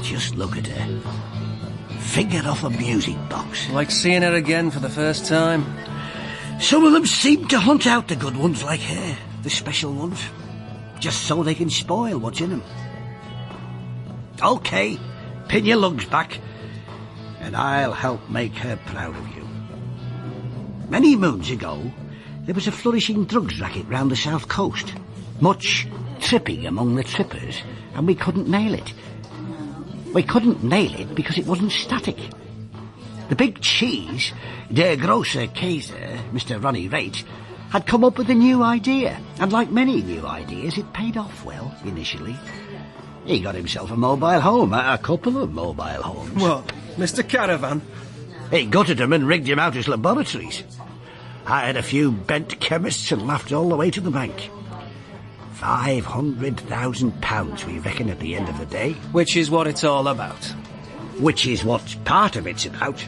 Just look at her. Finger off a music box. Like seeing her again for the first time. Some of them seem to hunt out the good ones like her, the special ones, just so they can spoil what's in them. OK, pin your lugs back, and I'll help make her proud of you. Many moons ago, there was a flourishing drugs racket round the south coast. Much tripping among the trippers, and we couldn't nail it. We couldn't nail it because it wasn't static. The big cheese, der große Käse, Mr. Ronnie Raitt, had come up with a new idea, and like many new ideas, it paid off well, initially. He got himself a mobile home, a couple of mobile homes. What, Mr. Caravan? He gutted him and rigged him out as laboratories. I had a few bent chemists and laughed all the way to the bank. £500,000 we reckon at the end of the day. Which is what it's all about. Which is what part of it's about.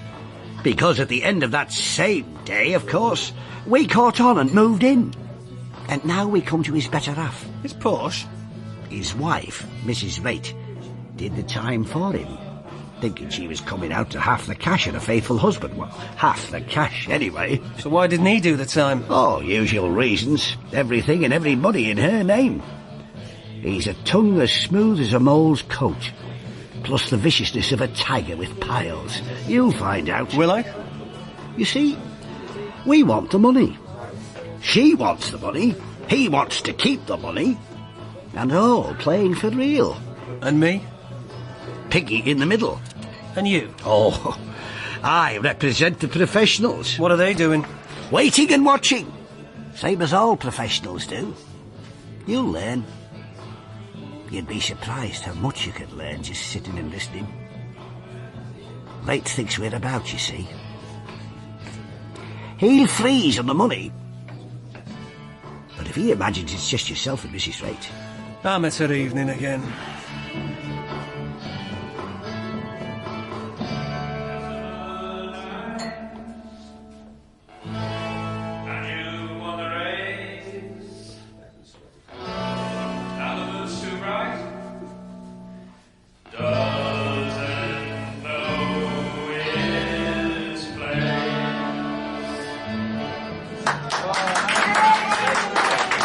Because at the end of that same day, of course, we caught on and moved in. And now we come to his better half. His Porsche? His wife, Mrs. Raitt, did the time for him, thinking she was coming out to half the cash and a faithful husband. Well, half the cash, anyway. So why didn't he do the time? Oh, usual reasons. Everything and everybody in her name. He's a tongue as smooth as a mole's coat, plus the viciousness of a tiger with piles. You'll find out. Will I? You see, we want the money. She wants the money. He wants to keep the money. And all playing for real. And me? Piggy in the middle. And you? Oh, I represent the professionals. What are they doing? Waiting and watching. Same as all professionals do. You'll learn. You'd be surprised how much you can learn just sitting and listening. Rate thinks we're about, you see. He'll freeze on the money. But if he imagines it's just yourself and Mrs. Rate... I'm at her evening again.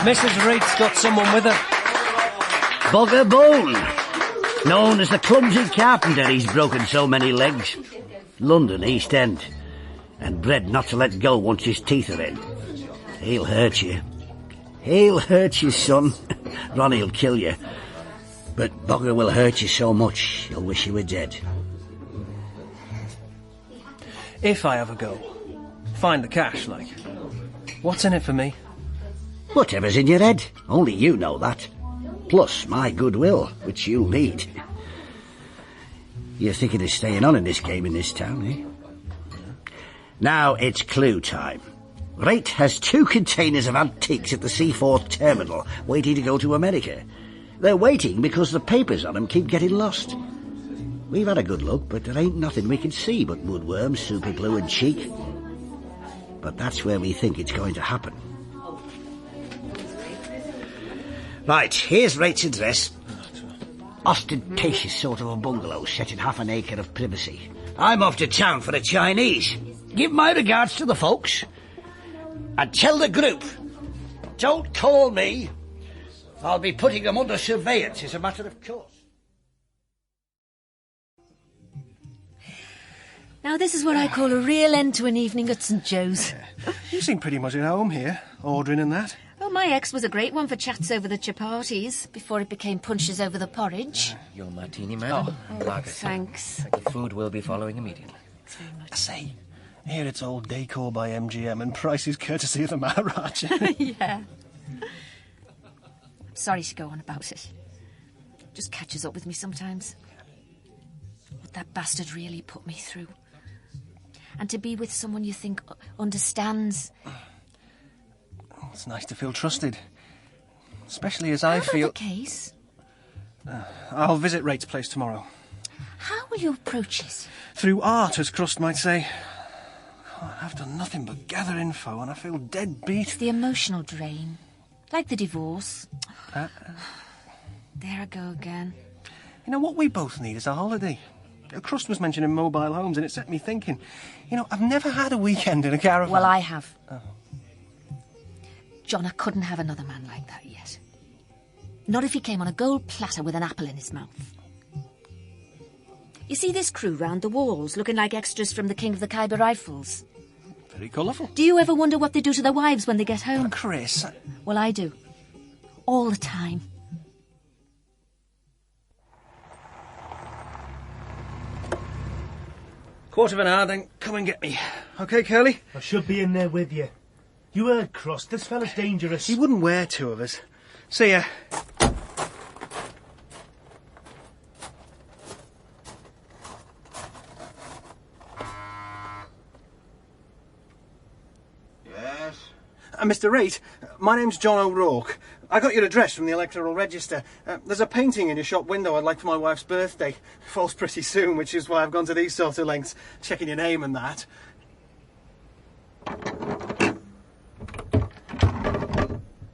Mrs. Rate's got someone with her. Bogger Bone, known as the clumsy carpenter, he's broken so many legs. London, East End, and bred not to let go once his teeth are in. He'll hurt you. He'll hurt you, son. Ronnie'll kill you. But Bogger will hurt you so much, you'll wish you were dead. If I ever go, find the cash, like. What's in it for me? Whatever's in your head, only you know that. Plus my goodwill, which you'll need. You're thinking of staying on in this game in this town, eh? Now it's clue time. Rate has 2 containers of antiques at the Seaforth terminal, waiting to go to America. They're waiting because the papers on them keep getting lost. We've had a good look, but there ain't nothing we can see but woodworms, super glue and cheek. But that's where we think it's going to happen. Right, here's Rate's address. Ostentatious sort of a bungalow set in half an acre of privacy. I'm off to town for a Chinese. Give my regards to the folks. And tell the group, don't call me. I'll be putting them under surveillance as a matter of course. Now this is what I call a real end to an evening at St. Joe's. You seem pretty much at home here, ordering and that. Oh, my ex was a great one for chats over the chapatis, before it became punches over the porridge. Your martini, madam. Lager. Thanks. The food will be following immediately. Thanks very much. I say, here it's all decor by MGM and prices courtesy of the Maharaja. Yeah. I'm sorry to go on about it. Just catches up with me sometimes. What that bastard really put me through. And to be with someone you think understands. It's nice to feel trusted. Especially as I feel... the case? I'll visit Rate's place tomorrow. How will you approach it? Through art, as Crust might say. God, I've done nothing but gather info and I feel dead beat. It's the emotional drain. Like the divorce. There I go again. You know, what we both need is a holiday. Crust was mentioning mobile homes and it set me thinking. You know, I've never had a weekend in a caravan. Well, I have. Oh. John, I couldn't have another man like that yet. Not if he came on a gold platter with an apple in his mouth. You see this crew round the walls, looking like extras from the King of the Khyber Rifles? Very colourful. Do you ever wonder what they do to their wives when they get home? Chris... Well, I do. All the time. Quarter of an hour, then come and get me. OK, Curly? I should be in there with you. You heard Crust. This fella's dangerous. He wouldn't wear 2 of us. See ya. Yes? Mr. Rate, my name's John O'Rourke. I got your address from the Electoral Register. There's a painting in your shop window I'd like for my wife's birthday. Falls pretty soon, which is why I've gone to these sort of lengths, checking your name and that.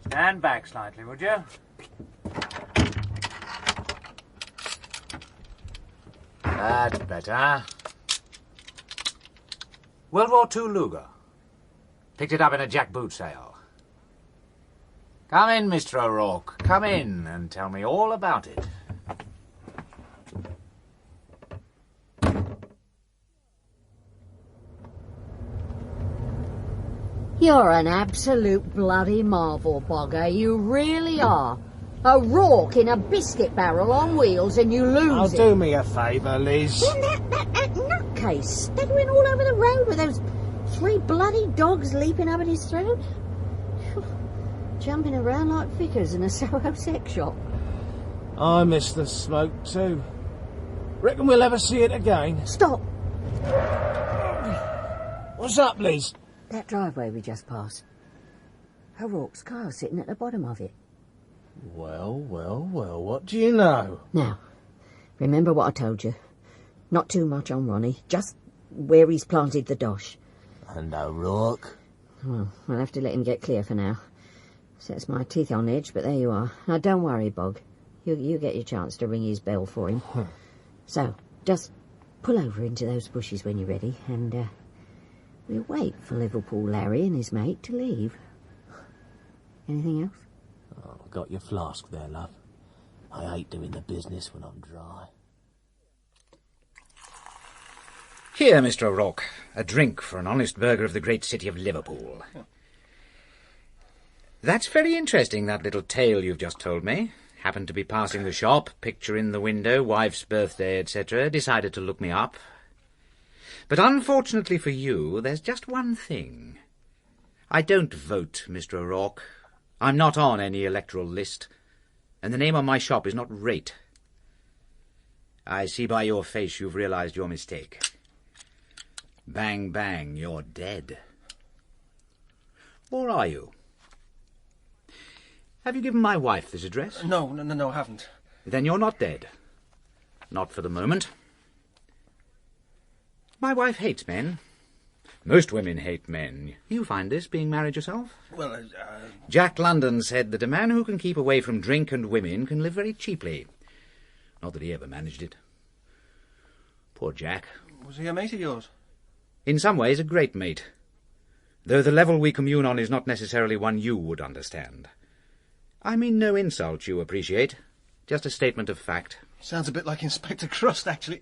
Stand back slightly, would you? That's better. World War II Luger. Picked it up in a jackboot sale. Come in, Mr. O'Rourke. Come in and tell me all about it. You're an absolute bloody marvel, Bogger. You really are. A Rourke in a biscuit barrel on wheels and you lose it. Do me a favour, Liz. Well, that nutcase staggering all over the road with those 3 bloody dogs leaping up at his throat. jumping around like Vickers in a Soho sex shop. I miss the smoke too. Reckon we'll ever see it again. Stop! What's up, Liz? That driveway we just passed. O'Rourke's car sitting at the bottom of it. Well, what do you know? Now, remember what I told you. Not too much on Ronnie, just where he's planted the dosh. And O'Rourke? Well, I'll have to let him get clear for now. Sets my teeth on edge, but there you are. Now, don't worry, Bog. You get your chance to ring his bell for him. So, just pull over into those bushes when you're ready, and we'll wait for Liverpool Larry and his mate to leave. Anything else? Oh, got your flask there, love. I hate doing the business when I'm dry. Here, Mr. O'Rourke, a drink for an honest burgher of the great city of Liverpool. That's very interesting, that little tale you've just told me. Happened to be passing the shop, picture in the window, wife's birthday, etc. Decided to look me up. But unfortunately for you, there's just one thing. I don't vote, Mr. O'Rourke. I'm not on any electoral list, and the name on my shop is not Rate. I see by your face you've realised your mistake. Bang, bang, you're dead. Or are you? Have you given my wife this address? No, I haven't. Then you're not dead. Not for the moment. My wife hates men. Most women hate men. You find this, being married yourself? Well, Jack London said that a man who can keep away from drink and women can live very cheaply. Not that he ever managed it. Poor Jack. Was he a mate of yours? In some ways a great mate. Though the level we commune on is not necessarily one you would understand. I mean no insult, you appreciate. Just a statement of fact. Sounds a bit like Inspector Crust, actually.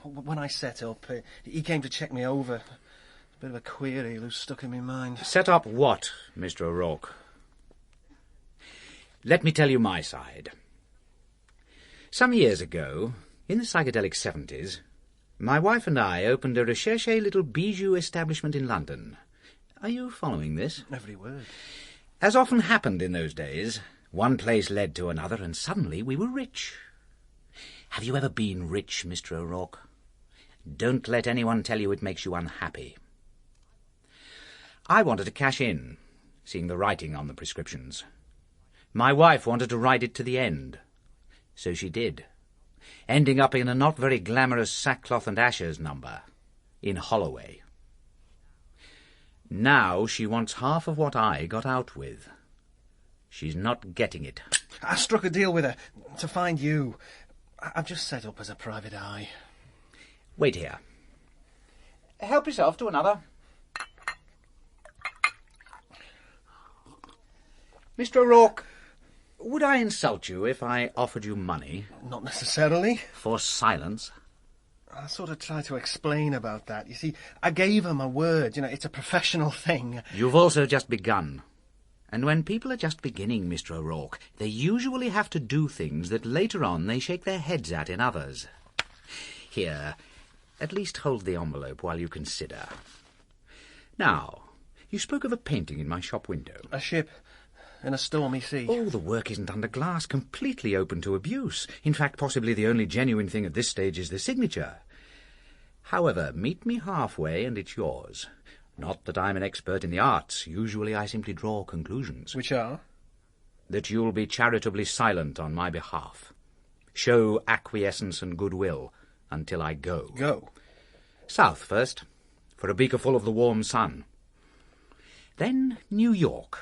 When I set up, he came to check me over. A bit of a query who stuck in my mind. Set up what, Mr. O'Rourke? Let me tell you my side. Some years ago, in the psychedelic 70s, my wife and I opened a recherché little bijou establishment in London. Are you following this? Every word. As often happened in those days, one place led to another, and suddenly we were rich. Have you ever been rich, Mr. O'Rourke? Don't let anyone tell you it makes you unhappy. I wanted to cash in, seeing the writing on the prescriptions. My wife wanted to ride it to the end. So she did, ending up in a not very glamorous sackcloth and ashes number in Holloway. Now she wants half of what I got out with. She's not getting it. I struck a deal with her to find you. I've just set up as a private eye. Wait here. Help yourself to another. Mr. O'Rourke, would I insult you if I offered you money? Not necessarily. For silence? I sort of tried to explain about that. You see, I gave her my word. You know, it's a professional thing. You've also just begun. And when people are just beginning, Mr. O'Rourke, they usually have to do things that later on they shake their heads at in others. Here, at least hold the envelope while you consider. Now, you spoke of a painting in my shop window. A ship in a stormy sea. Oh, the work isn't under glass, completely open to abuse. In fact, possibly the only genuine thing at this stage is the signature. However, meet me halfway and it's yours. Not that I'm an expert in the arts. Usually I simply draw conclusions. Which are? That you'll be charitably silent on my behalf. Show acquiescence and goodwill until I go. Go? South first, for a beakerful of the warm sun. Then New York,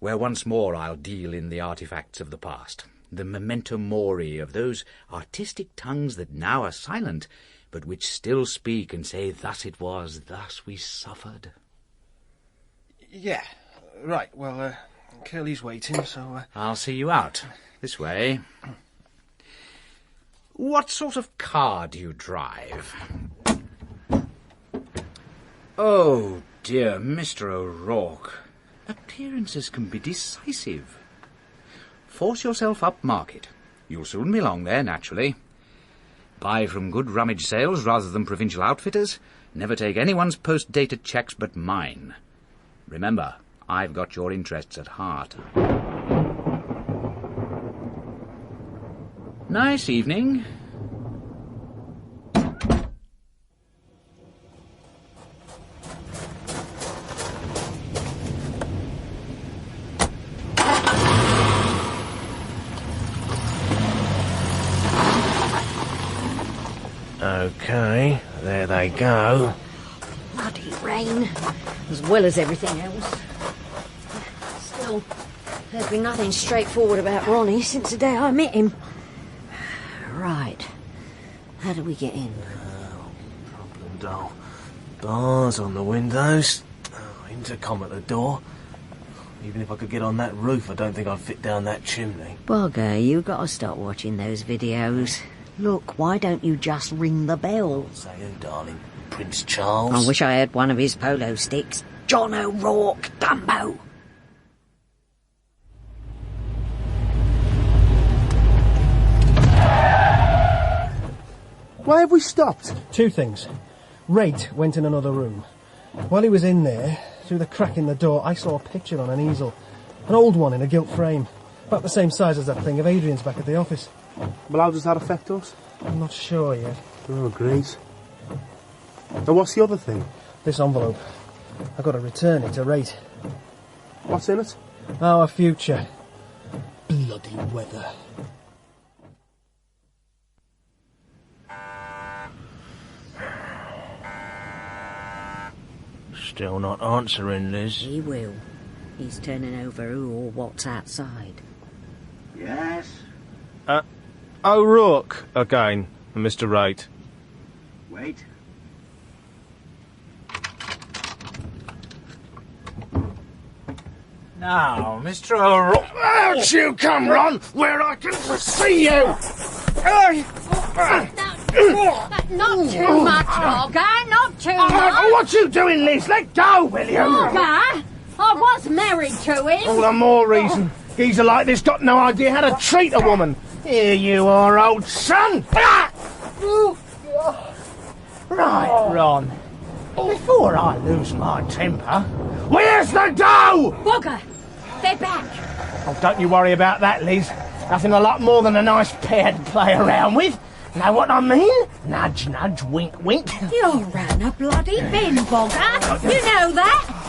where once more I'll deal in the artifacts of the past, the memento mori of those artistic tongues that now are silent, but which still speak and say, thus it was, thus we suffered. Yeah, right, well, Curly's waiting, so... I'll see you out. This way. What sort of car do you drive? Oh, dear, Mr. O'Rourke. Appearances can be decisive. Force yourself up market. You'll soon be along there, naturally. Buy from good rummage sales rather than provincial outfitters. Never take anyone's post-dated checks but mine. Remember, I've got your interests at heart. Nice evening. OK, there they go. Bloody rain, as well as everything else. Still, there's been nothing straightforward about Ronnie since the day I met him. Right, how do we get in? Problem dull. Bars on the windows, intercom at the door. Even if I could get on that roof, I don't think I'd fit down that chimney. Bogger, you've got to stop watching those videos. Look, why don't you just ring the bell? Say who, darling? Prince Charles? I wish I had one of his polo sticks. John O'Rourke, Dumbo. Why have we stopped? Two things. Rate went in another room. While he was in there, through the crack in the door, I saw a picture on an easel. An old one in a gilt frame. About the same size as that thing of Adrian's back at the office. Well, how does that affect us? I'm not sure yet. Oh, great. And what's the other thing? This envelope. I've got to return it to Rate. What's in it? Our future. Bloody weather. Still not answering, Liz. He will. He's turning over who or what's outside. Yes? O'Rourke again, Mr. Wright. Wait. Now, Mr. O'Rourke. Out you come, Ron, where I can see you! Not too much, Bogger, not too much. What you doing, Liz? Let go, will you? Bogger, I was married to him. All the more reason. Geezer like this got no idea how to treat a woman. Here you are, old son. Right, Ron. Before I lose my temper, where's the dough? Bogger, they're back. Oh, don't you worry about that, Liz. Nothing a lot more than a nice pair to play around with. Know what I mean? Nudge, nudge, wink, wink. You're round a bloody bin, Bogger. You know that.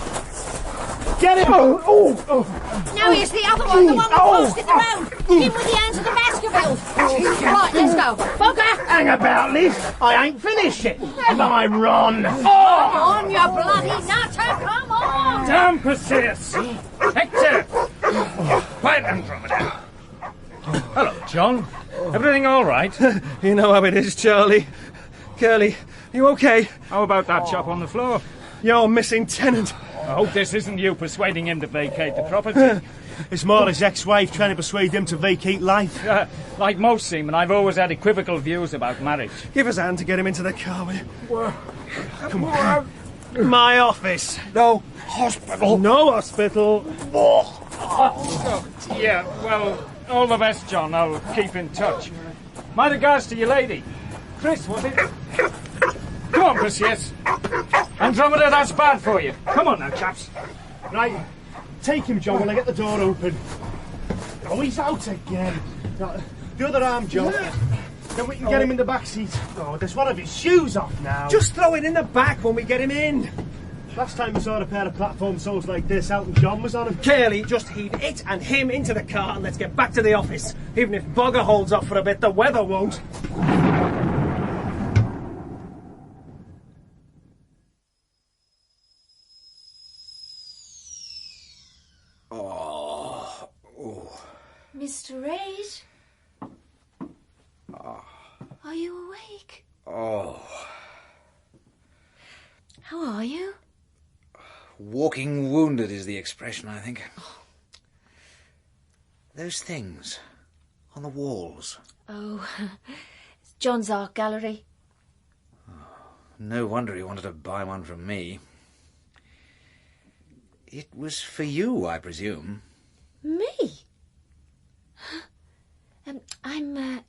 Get him! No, here's the other one, the one we crossed in the road. In with the hands of the Baskervilles. Right, let's go. Bogger! Hang about, Liz. I ain't finished yet. Am I, Ron? Come on, you bloody nutter, come on! Down, Perseus! Hector! Quiet, Andromeda. Hello, John. Everything all right? You know how it is, Charlie. Curly, you okay? How about that chop on the floor? Your missing tenant. I hope this isn't you persuading him to vacate the property. It's more his ex-wife trying to persuade him to vacate life. Like most seamen, I've always had equivocal views about marriage. Give us a hand to get him into the car, will you? Come on. My office. No hospital. No hospital. Yeah, well, all the best, John. I'll keep in touch. My regards to your lady. Chris, was it? Come on, Perseus. Andromeda, that's bad for you. Come on now, chaps. Right, take him, John, when I get the door open. Oh, he's out again. The other arm, John. Then we can get him in the back seat. Oh, there's one of his shoes off now. Just throw it in the back when we get him in. Last time we saw a pair of platform soles like this, Elton John was on him. Curly, just heave it and him into the car and let's get back to the office. Even if Bogger holds off for a bit, the weather won't. Mr. Reid? Are you awake? How are you? Walking wounded is the expression, I think. Those things on the walls. Oh, it's John's art gallery. No wonder he wanted to buy one from me. It was for you, I presume. Me?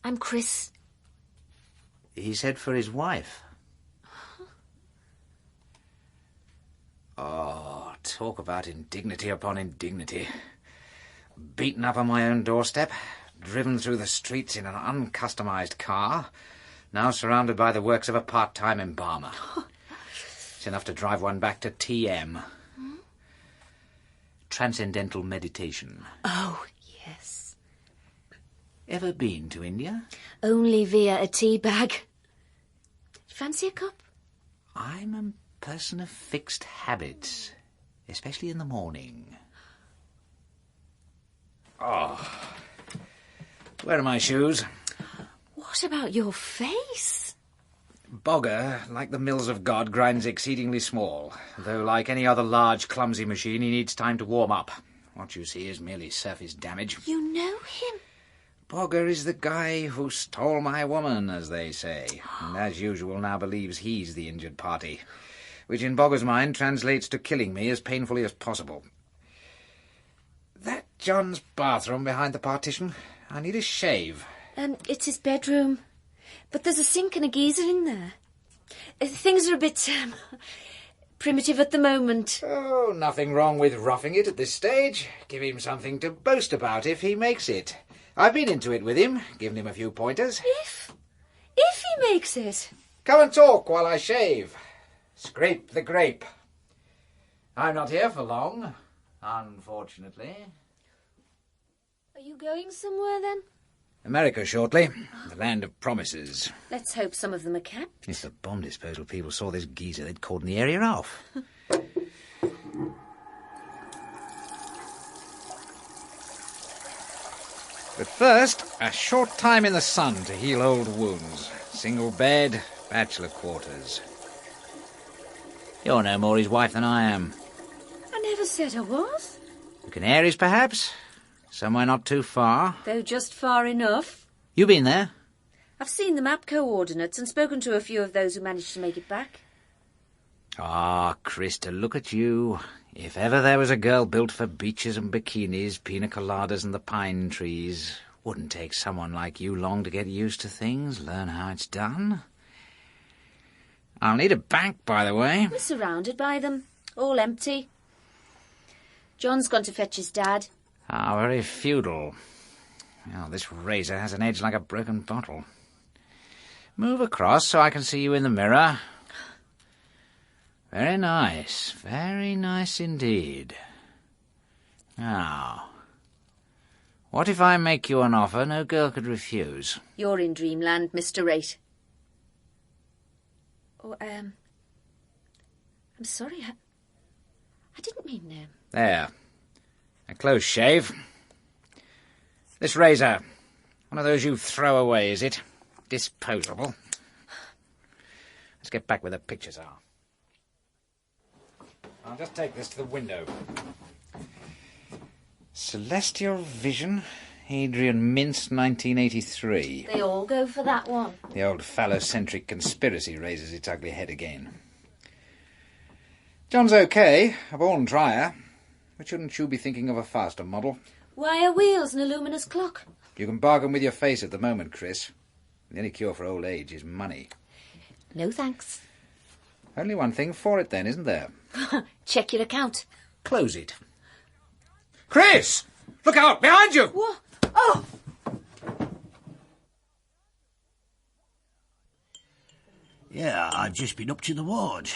I'm Chris. He said for his wife. Art. Talk about indignity upon indignity. Beaten up on my own doorstep, driven through the streets in an uncustomised car, now surrounded by the works of a part-time embalmer. It's enough to drive one back to TM. Transcendental meditation. Oh, yes. Ever been to India? Only via a tea bag. Fancy a cup? I'm a person of fixed habits, especially in the morning. Oh. Where are my shoes? What about your face? Bogger, like the mills of God, grinds exceedingly small, though like any other large, clumsy machine, he needs time to warm up. What you see is merely surface damage. You know him? Bogger is the guy who stole my woman, as they say, and as usual now believes he's the injured party, which in Bogger's mind translates to killing me as painfully as possible. That John's bathroom behind the partition. I need a shave. It's his bedroom. But there's a sink and a geyser in there. Things are a bit, primitive at the moment. Oh, nothing wrong with roughing it at this stage. Give him something to boast about if he makes it. I've been into it with him, given him a few pointers. If he makes it. Come and talk while I shave. Scrape the grape. I'm not here for long, unfortunately. Are you going somewhere, then? America shortly. The land of promises. Let's hope some of them are kept. If the bomb disposal people saw this geezer, they'd cordon the area off. But first, a short time in the sun to heal old wounds. Single bed, bachelor quarters. You're no more his wife than I am. I never said I was. The Canaries, perhaps? Somewhere not too far. Though just far enough. You been there? I've seen the map coordinates and spoken to a few of those who managed to make it back. Ah, Chris, to look at you. If ever there was a girl built for beaches and bikinis, pina coladas and the pine trees, wouldn't take someone like you long to get used to things, learn how it's done. I'll need a bank, by the way. We're surrounded by them, all empty. John's gone to fetch his dad. Ah, very feudal. Oh, this razor has an edge like a broken bottle. Move across so I can see you in the mirror. Very nice indeed. Now, what if I make you an offer no girl could refuse? You're in dreamland, Mr. Rate. Oh, I'm sorry, I didn't mean... There. A close shave. This razor, one of those you throw away, is it? Disposable. Let's get back where the pictures are. I'll just take this to the window. Celestial Vision, Adrian Mince, 1983. They all go for that one. The old phallocentric conspiracy raises its ugly head again. John's okay, a born trier. But shouldn't you be thinking of a faster model? Wire wheels and a luminous clock. You can bargain with your face at the moment, Chris. The only cure for old age is money. No thanks. Only one thing for it then, isn't there? Check your account. Close it. Chris! Look out! Behind you! What? Oh! Yeah, I've just been up to the ward.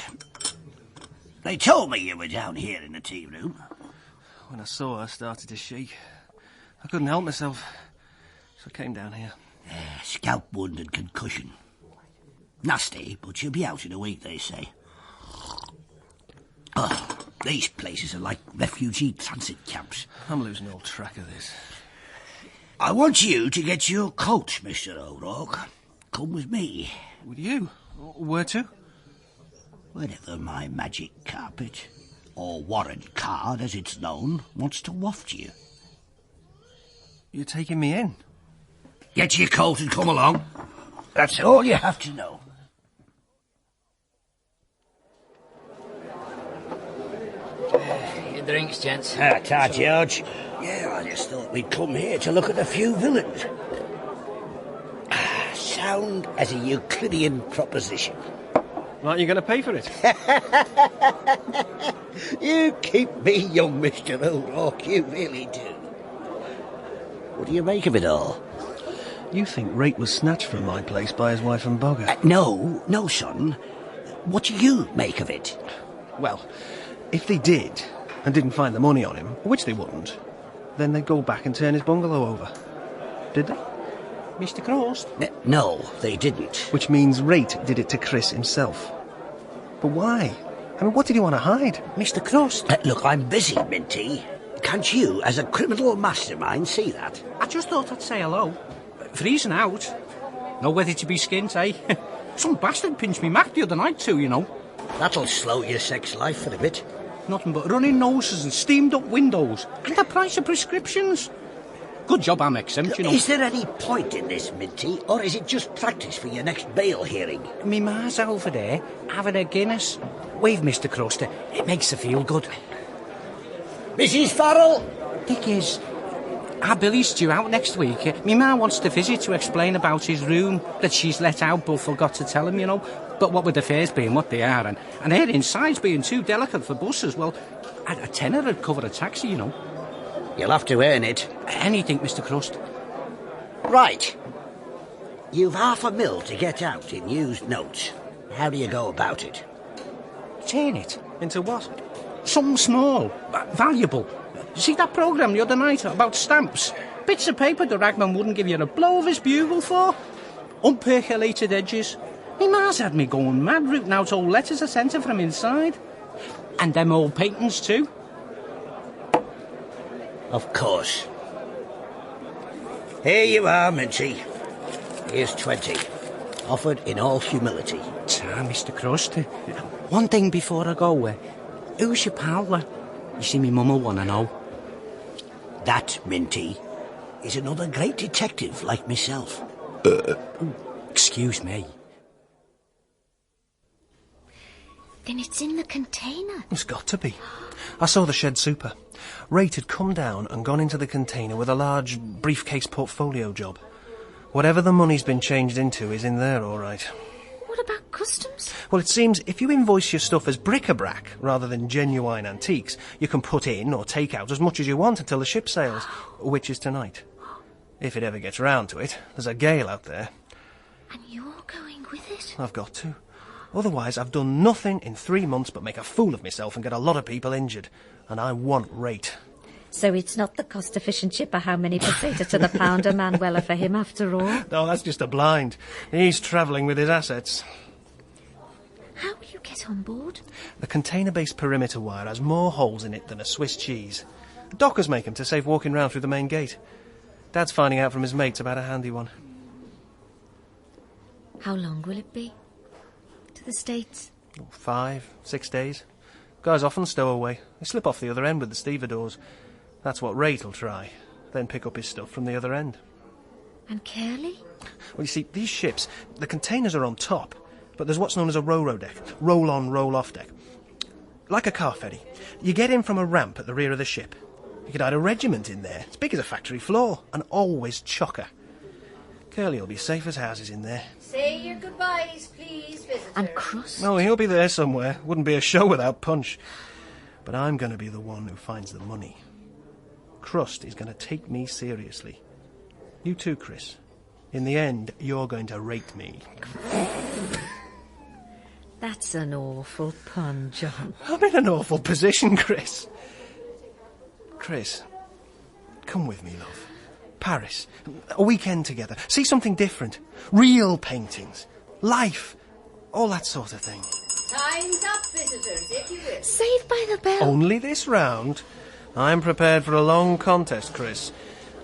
They told me you were down here in the tea room. When I saw her, I started to shake. I couldn't help myself, so I came down here. Scalp wound and concussion. Nasty, but she'll be out in a week, they say. Oh, these places are like refugee transit camps. I'm losing all track of this. I want you to get your coat, Mr. O'Rourke. Come with me. With you? Where to? Wherever my magic carpet, or warrant card as it's known, wants to waft you. You're taking me in? Get your coat and come along. That's all you have to know. Your drinks, gents. Ta, George. Yeah, I just thought we'd come here to look at a few villains. Sound as a Euclidean proposition. Aren't you going to pay for it? You keep me young, Mr. O'Rourke, you really do. What do you make of it all? You think Rate was snatched from my place by his wife and Bogger? No, son. What do you make of it? Well, if they did, and didn't find the money on him, which they wouldn't, then they'd go back and turn his bungalow over. Did they? Mr. Crust? No, they didn't. Which means Rate did it to Chris himself. But why? I mean, what did he want to hide? Mr. Crust? Look, I'm busy, Minty. Can't you, as a criminal mastermind, see that? I just thought I'd say hello. Freezing out. No weather to be skint, eh? Some bastard pinched me Mac the other night too, you know. That'll slow your sex life for a bit. Nothing but running noses and steamed up windows. And the price of prescriptions. Good job I'm exempt, you know. Is there any point in this, Minty, or is it just practice for your next bail hearing? Me ma's over there, having a Guinness. Wave, Mr. Crust. It makes her feel good. Mrs. Farrell? Dick is... Our Billy's due out next week. Me ma wants to visit to explain about his room that she's let out but forgot to tell him, you know. But what with the fares being what they are, and their insides being too delicate for buses, well, a tenner would cover a taxi, you know. You'll have to earn it. Anything, Mr. Crust. Right. You've $500,000 to get out in used notes. How do you go about it? Turn it. Into what? Something small, valuable. See that programme the other night about stamps? Bits of paper the ragman wouldn't give you a blow of his bugle for. Unpercolated edges. Me ma's had me going mad rooting out old letters I sent her from inside. And them old patents too. Of course. Here you are, Minty. Here's 20. Offered in all humility. Mr. Crust. One thing before I go. Who's your pal? You see, me mum'll want to know. That, Minty, is another great detective like myself. Excuse me. Then it's in the container. It's got to be. I saw the shed super. Rate had come down and gone into the container with a large briefcase portfolio job. Whatever the money's been changed into is in there, all right. What about customs? Well, it seems if you invoice your stuff as bric-a-brac rather than genuine antiques, you can put in or take out as much as you want until the ship sails, which is tonight. If it ever gets round to it. There's a gale out there. And you're going with it? I've got to. Otherwise, I've done nothing in 3 months but make a fool of myself and get a lot of people injured. And I want Rate. So it's not the cost-efficient ship or how many pesetas to the pound a man weller for him after all? No, that's just a blind. He's travelling with his assets. How will you get on board? The container-based perimeter wire has more holes in it than a Swiss cheese. Dockers make 'em to save walking round through the main gate. Dad's finding out from his mates about a handy one. How long will it be? To the States? 5, 6 days. Guys often stow away. They slip off the other end with the stevedores. That's what Rate'll try. Then pick up his stuff from the other end. And Curly? Well, you see, these ships, the containers are on top, but there's what's known as a ro-ro deck. Roll-on, roll-off deck. Like a car ferry. You get in from a ramp at the rear of the ship. You could hide a regiment in there. It's big as a factory floor, and always chocker. Curly'll be safe as houses in there. Say your goodbyes, please, visitor. And Crust? Oh, he'll be there somewhere. Wouldn't be a show without punch. But I'm going to be the one who finds the money. Crust is going to take me seriously. You too, Chris. In the end, you're going to rate me. That's an awful pun, John. I'm in an awful position, Chris. Chris, come with me, love. Paris. A weekend together. See something different. Real paintings. Life. All that sort of thing. Time's up, visitors, if you will. Saved by the bell. Only this round. I'm prepared for a long contest, Chris.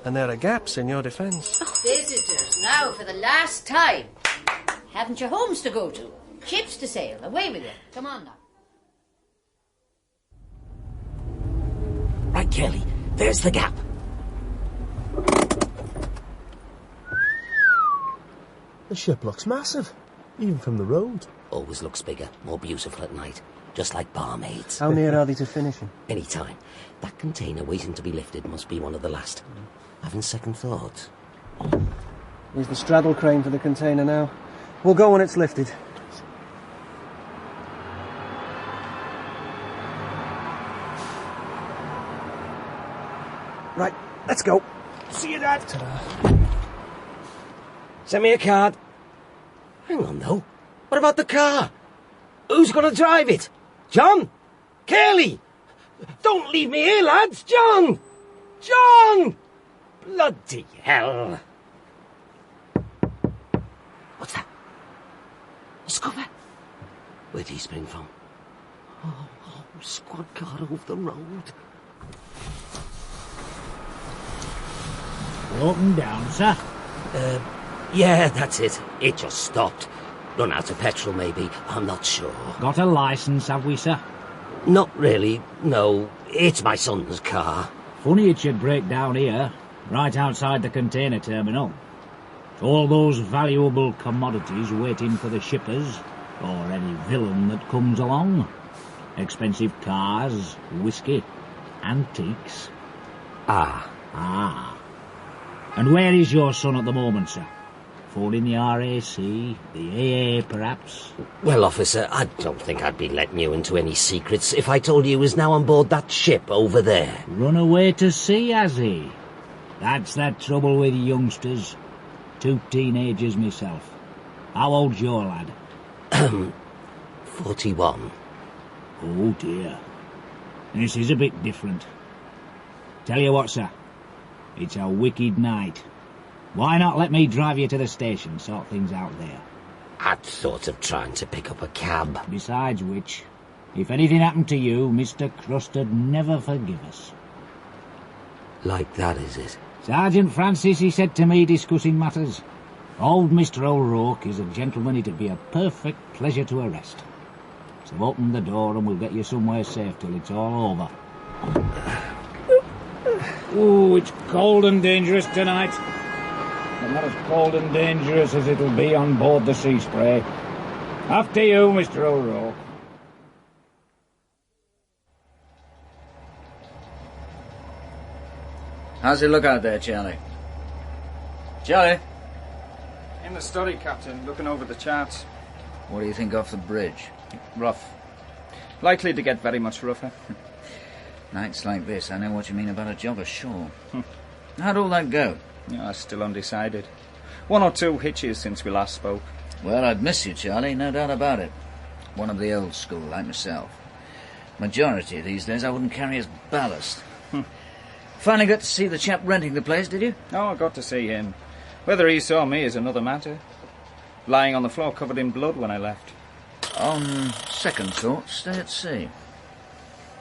And there are gaps in your defence. Visitors, now for the last time. Haven't you homes to go to? Ships to sail. Away with you. Come on now. Right, Kelly. There's the gap. The ship looks massive, even from the road. Always looks bigger, more beautiful at night. Just like barmaids. How near are they to finishing? Any time. That container waiting to be lifted must be one of the last. Having second thoughts. Here's the straddle crane for the container now. We'll go when it's lifted. Right, let's go. See you, Dad. Send me a card. Hang on, though. What about the car? Who's going to drive it? John? Curly? Don't leave me here, lads! John! John! Bloody hell. What's that? His cover. Where'd he spring from? Oh, squad car over the road. Broken down, sir? Yeah, that's it. It just stopped. Run out of petrol, maybe. I'm not sure. Got a licence, have we, sir? Not really, no. It's my son's car. Funny it should break down here, right outside the container terminal. All those valuable commodities waiting for the shippers, or any villain that comes along. Expensive cars, whiskey, antiques. Ah. And where is your son at the moment, sir? In the RAC, the AA, perhaps? Well, officer, I don't think I'd be letting you into any secrets if I told you he was now on board that ship over there. Run away to sea, has he? That's the trouble with youngsters. 2 teenagers myself. How old's your lad? 41. Oh, dear. This is a bit different. Tell you what, sir. It's a wicked night. Why not let me drive you to the station, sort things out there? I'd thought of trying to pick up a cab. Besides which, if anything happened to you, Mr. Crust'd never forgive us. Like that, is it? Sergeant Francis, he said to me, discussing matters, old Mr. O'Rourke is a gentleman it'd be a perfect pleasure to arrest. So open the door and we'll get you somewhere safe till it's all over. Ooh, it's cold and dangerous tonight. And not as cold and dangerous as it'll be on board the Sea Spray. After you, Mr. O'Rourke. How's it look out there, Charlie? Charlie? In the study, Captain, looking over the charts. What do you think off the bridge? Rough. Likely to get very much rougher. Nights like this, I know what you mean about a job ashore. How'd all that go? Yeah, still undecided. 1 or 2 hitches since we last spoke. Well, I'd miss you, Charlie, no doubt about it. One of the old school, like myself. Majority these days I wouldn't carry as ballast. Finally got to see the chap renting the place, did you? Oh, I got to see him. Whether he saw me is another matter. Lying on the floor covered in blood when I left. On second thought, stay at sea.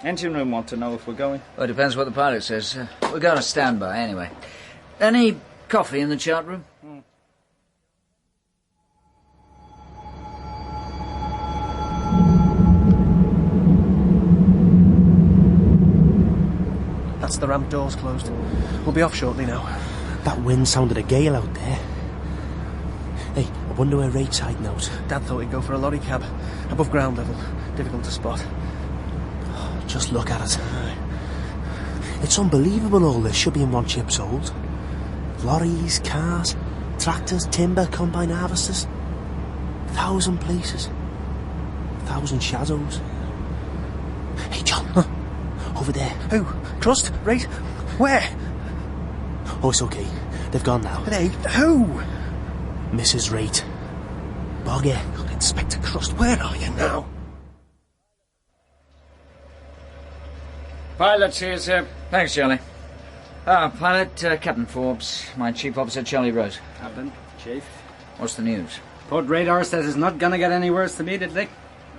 Engine room want to know if we're going. Well, it depends what the pilot says. We're going to stand by, anyway. Any coffee in the chart room? That's the ramp doors closed. We'll be off shortly now. That wind sounded a gale out there. Hey, I wonder where Rate's hiding out. Dad thought he'd go for a lorry cab. Above ground level. Difficult to spot. Just look at it. It's unbelievable all this should be in one ship's hold. Lorries, cars, tractors, timber, combine harvesters. 1,000 places. 1,000 shadows. Hey, John. Over there. Who? Crust? Right? Where? Oh, it's okay. They've gone now. Hey, who? Mrs. Rate. Bogger. Inspector Crust, where are you now? Pilot here, sir. Thanks, Charlie. Pilot, Captain Forbes. My chief officer, Charlie Rose. Captain, Chief. What's the news? Port radar says it's not going to get any worse immediately.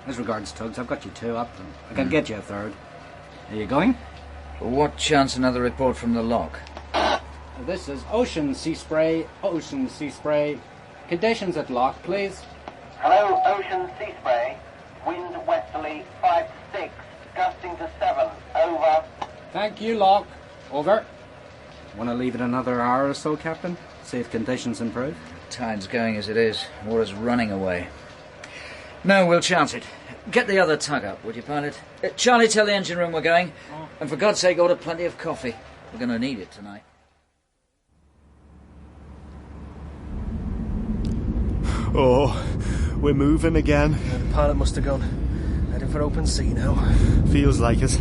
As regards tugs, I've got you 2 up. I can get you a 3rd. Are you going? What chance another report from the lock? This is Ocean Sea Spray. Ocean Sea Spray. Conditions at lock, please. Hello, Ocean Sea Spray. Wind westerly 5 to 6, gusting to 7. Over. Thank you, lock. Over. Want to leave it another hour or so, Captain? See if conditions improve? Tide's going as it is. Water's running away. No, we'll chance it. Get the other tug up, would you, pilot? Charlie, tell the engine room we're going. Oh. And for God's sake, order plenty of coffee. We're going to need it tonight. Oh, we're moving again. Yeah, the pilot must have gone. Heading for open sea now. Feels like it.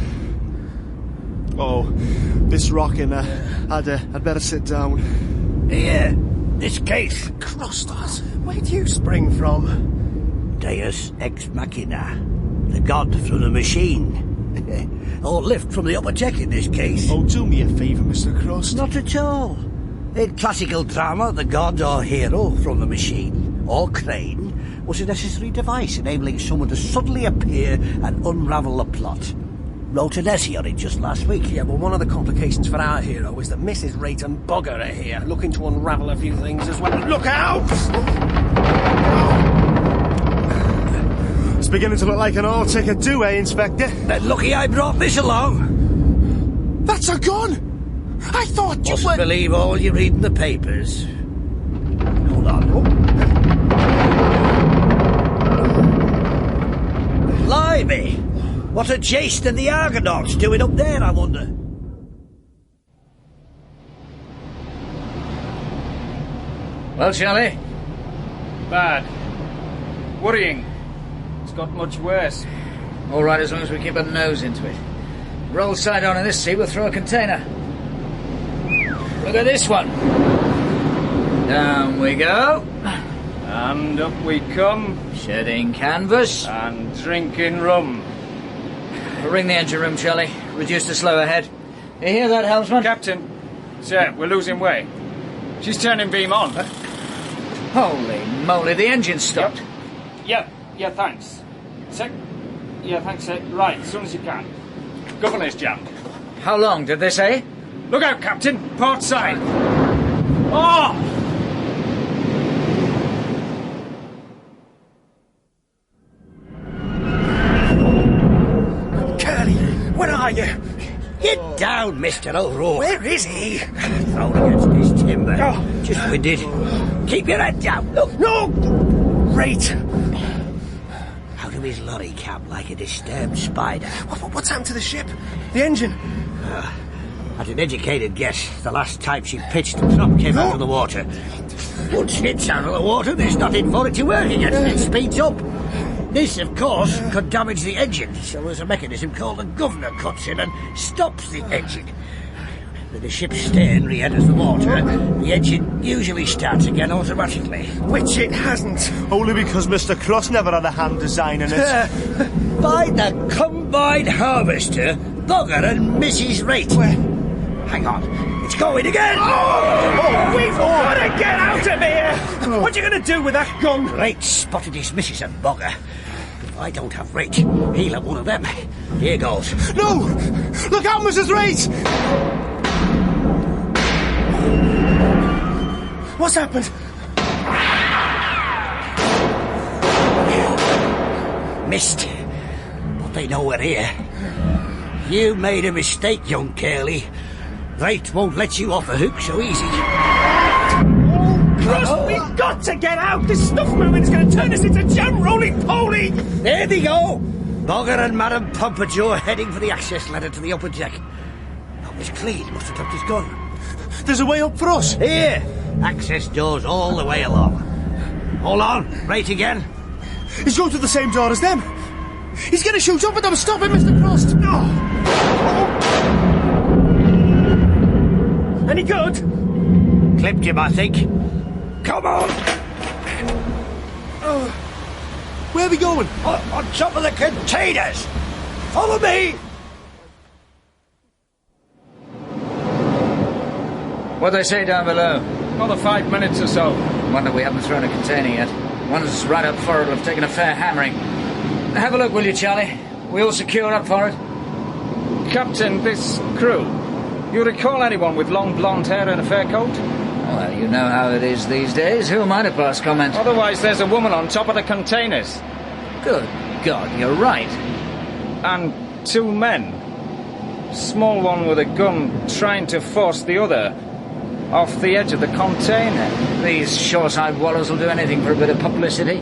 Oh, this rocking. I'd better sit down. Here, this case. Crusters, where do you spring from? Deus ex machina, the god from the machine. Or lift from the upper deck in this case. Oh, do me a favour, Mr. Crust. Not at all. In classical drama, the god or hero from the machine, or crane, was a necessary device enabling someone to suddenly appear and unravel the plot. Wrote an essay on it just last week. Yeah, well, one of the complications for our hero is that Mrs. Rate and Bogger are here, looking to unravel a few things as well. Look out! It's beginning to look like an all-ticket do, eh, Inspector? Lucky I brought this along. That's a gun! I thought you Mustn't believe all you read in the papers. Hold on. Blimey! What are Jason and the Argonauts doing up there, I wonder? Well, Charlie? Bad. Worrying. It's got much worse. All right, as long as we keep a nose into it. Roll side on in this sea, we'll throw a container. Look at this one. Down we go. And up we come. Shedding canvas. And drinking rum. Ring the engine room, Charlie. Reduce the slow ahead. You hear that, helmsman? Captain. Sir, we're losing way. She's turning beam on. Holy moly, the engine's stopped. Yeah, thanks. Sec? Yeah, thanks, sir. Right, as soon as you can. Governor's jammed. How long, did they say? Look out, Captain! Port side! Oh! Curly, where are you? Get down, Mr. O'Rourke. Where is he? Thrown against this timber. Just winded. Keep your head down. Look. No! Rate! Out of his lorry cab like a disturbed spider. What's happened to the ship? The engine? At an educated guess, the last time she pitched, the prop came out of the water. Once it's out of the water, there's nothing for it to work against. It speeds up. This, of course, could damage the engine, so there's a mechanism called the governor cuts in and stops the engine. With the ship's stern re-enters the water, the engine usually starts again automatically. Which it hasn't. Only because Mr. Crust never had a hand designing it. By the combined harvester, Bogger and Mrs. Rate. Hang on, it's going again! Oh, we've got to get out of here! What are you going to do with that gun? Rate spotted his missus and Bogger. If I don't have Rate, he'll have one of them. Here goes. No! Look out, Mrs. Rate! What's happened? Missed. But they know we're here. You made a mistake, young Curly. Rate won't let you off the hook so easy. Crust, we've got to get out! This stuff moving's going to turn us into jam roly-poly! There they go! Bogger and Madame Pompadour heading for the access ladder to the upper deck. That was clean, must have dropped his gun. There's a way up for us. Here! Access doors all the way along. Hold on, Rate again. He's going to the same door as them. He's going to shoot up at them. Stop him, Mr. Crust! No! Any good? Clipped him, I think. Come on! Where are we going? On top of the containers! Follow me! What'd they say down below? Another 5 minutes or so. Wonder we haven't thrown a container yet. One's right up for it will have taken a fair hammering. Have a look, will you, Charlie? We all secure up for it? Captain, this crew. You recall anyone with long blonde hair and a fur coat? Well, you know how it is these days. Who am I to pass comment? Otherwise, there's a woman on top of the containers. Good God, you're right. And 2 men. Small one with a gun trying to force the other off the edge of the container. These short-eyed wallows will do anything for a bit of publicity.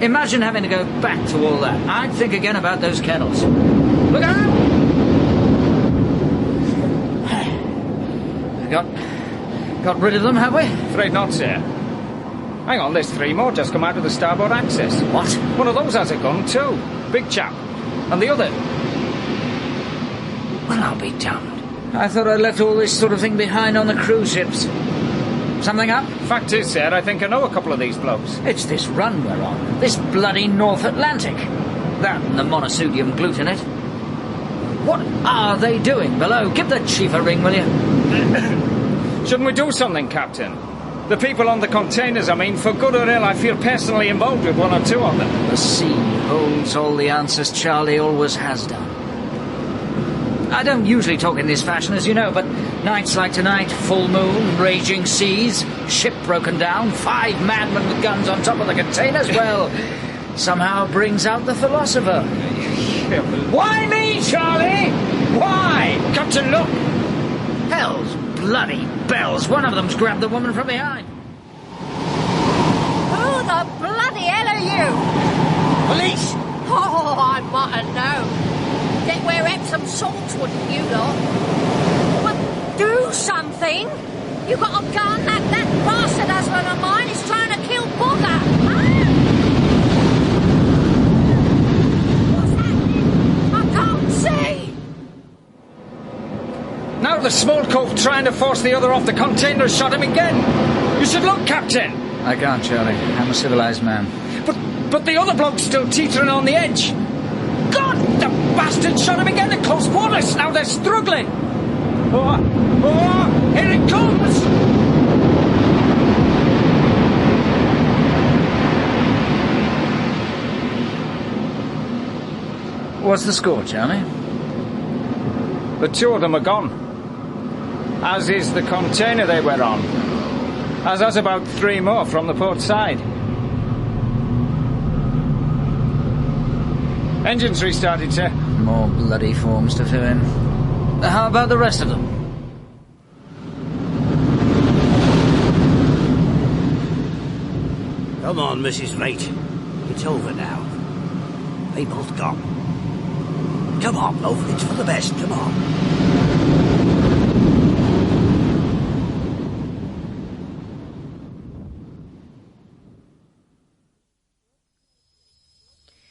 Imagine having to go back to all that. I'd think again about those kennels. Look out! Got rid of them, have we? Afraid not, sir. Hang on, there's 3 more just come out of the starboard access. What? One of those has a gun too. Big chap. And the other... Well, I'll be damned. I thought I'd left all this sort of thing behind on the cruise ships. Something up? Fact is, sir, I think I know a couple of these blokes. It's this run we're on. This bloody North Atlantic. That and the monosodium glutamate. What are they doing below? Give the chief a ring, will you? Shouldn't we do something, Captain? The people on the containers, I mean, for good or ill, I feel personally involved with one or two of them. The sea holds all the answers, Charlie, always has done. I don't usually talk in this fashion, as you know, but nights like tonight, full moon, raging seas, ship broken down, 5 madmen with guns on top of the containers, well, somehow brings out the philosopher. Why me, Charlie? Why? Captain, look! Hell's bloody bells, one of them's grabbed the woman from behind. Who the bloody hell are you? Police! Oh, I might have known. Get wear Epsom salts, wouldn't you, lot? Well, do something! You got a gun? That bastard husband of mine is trying to kill Bogger! What's happening? I can't see! Now the small cove trying to force the other off the container shot him again. You should look, Captain. I can't, Charlie. I'm a civilized man. But the other bloke's still teetering on the edge. God, the bastard shot him again at close quarters. Now they're struggling. Oh, here it comes. What's the score, Charlie? The 2 of them are gone. As is the container they were on. As has about 3 more from the port side. Engines restarted, sir. More bloody forms to fill in. How about the rest of them? Come on, Mrs. Rate. It's over now. They both gone. Come on, love. It's for the best. Come on.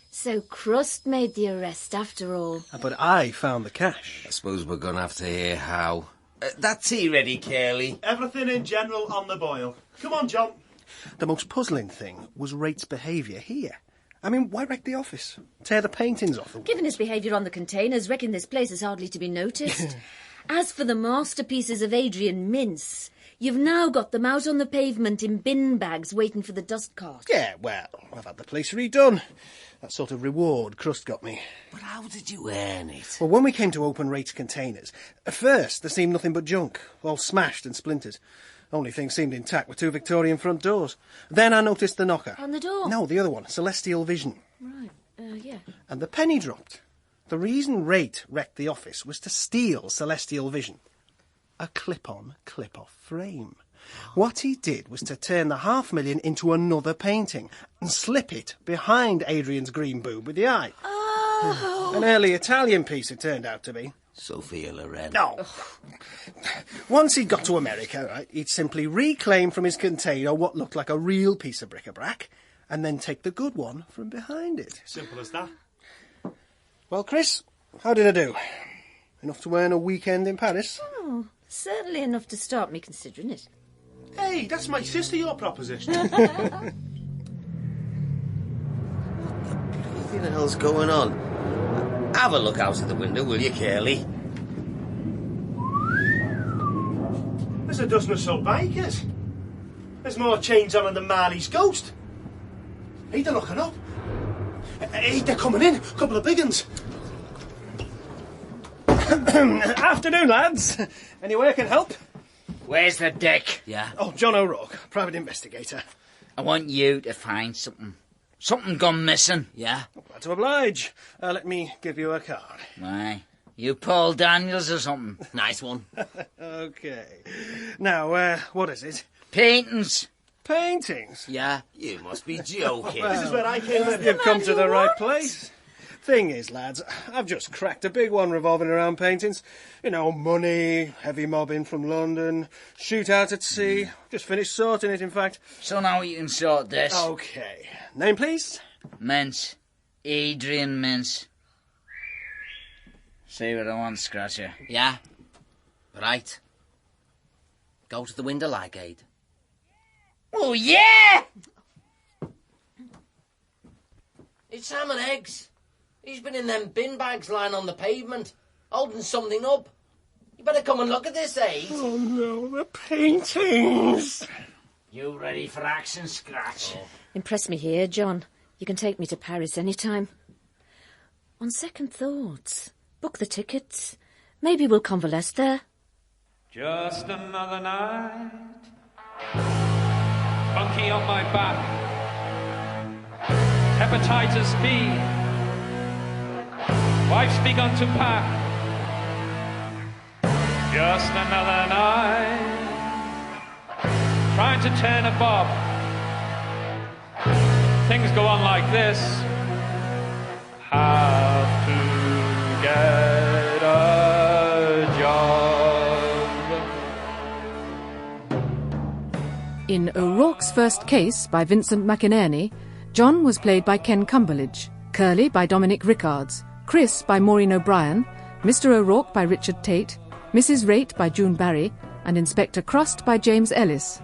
So Crust made the arrest after all. But I found the cash. I suppose we're going to have to hear how. That tea ready, Curly? Everything in general on the boil. Come on, John. The most puzzling thing was Rate's behaviour here. I mean, why wreck the office? Tear the paintings off them? Given his behaviour on the containers, reckon this place is hardly to be noticed. As for the masterpieces of Adrian Mince, you've now got them out on the pavement in bin bags waiting for the dust cart. Yeah, well, I've had the place redone. That sort of reward Crust got me. But how did you earn it? Well, when we came to open Rate's containers, at first there seemed nothing but junk, all smashed and splintered. Only thing seemed intact were 2 Victorian front doors. Then I noticed the knocker. On the door? No, the other one, Celestial Vision. Right, yeah. And the penny dropped. The reason Rate wrecked the office was to steal Celestial Vision. A clip-on, clip-off frame. What he did was to turn the $500,000 into another painting and slip it behind Adrian's green boob with the eye. Oh! An early Italian piece it turned out to be. Sophia Loren. No. Once he'd got to America, right, he'd simply reclaim from his container what looked like a real piece of bric-a-brac and then take the good one from behind it. Simple as that. Well, Chris, how did I do? Enough to earn a weekend in Paris? Oh, certainly enough to start me considering it. Hey, that's my sister, your proposition. What the hell's going on? Have a look out of the window, will you, Curly? There's a dozen or so bikers. There's more chains on than Marley's ghost. Hey, they're looking up. Hey, they're coming in. A couple of big uns. Afternoon, lads. Any way I can help? Where's the deck? Yeah? Oh, John O'Rourke, private investigator. I want you to find something. Something gone missing. Yeah? Glad to oblige. Let me give you a card. Why? You Paul Daniels or something? Nice one. OK. Now, what is it? Paintings. Paintings? Yeah. You must be joking. This is where I came in. You've come to the right place. Thing is, lads, I've just cracked a big one revolving around paintings. You know, money, heavy mobbing from London, shootout at sea. Just finished sorting it, in fact. So now you can sort this. OK. Name, please? Mince. Adrian Mince. See what I want, Scratcher. Yeah? Right. Go to the window like Aid. Oh, yeah! It's ham and eggs. He's been in them bin bags lying on the pavement, holding something up. You better come and look at this, Aid. Oh, no, the paintings. You ready for action, Scratch? Oh. Impress me here, John. You can take me to Paris any time. On second thoughts, book the tickets. Maybe we'll convalesce there. Just another night. Monkey on my back. Hepatitis B. Wife's begun to pack. Just another night. Trying to turn a bob. Things go on like this. Have to get a job. In O'Rourke's First Case by Vincent McInerney, John was played by Ken Cumberlidge, Curly by Dominic Rickhards, Chris by Maureen O'Brien, Mr. O'Rourke by Richard Tate, Mrs. Rate by June Barrie, and Inspector Crust by James Ellis.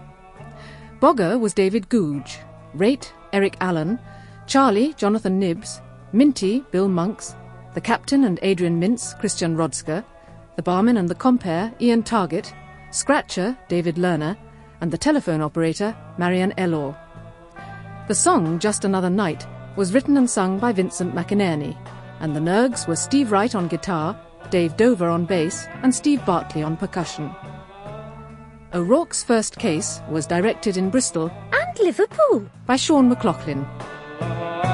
Bogger was David Goudge, Rate, Eric Allan, Charlie, Jonathan Nibbs, Minty, Bill Monks, the Captain and Adrian Mince, Christian Rodska, the Barman and the Compere, Ian Targett, Scratcher, David Lerner, and the telephone operator, Marian Ellor. The song Just Another Night was written and sung by Vincent McInerney, and the Nergs were Steve Wright on guitar, Dave Dover on bass, and Steve Bartley on percussion. O'Rourke's First Case was directed in Bristol and Liverpool by Sean McLaughlin. Oh,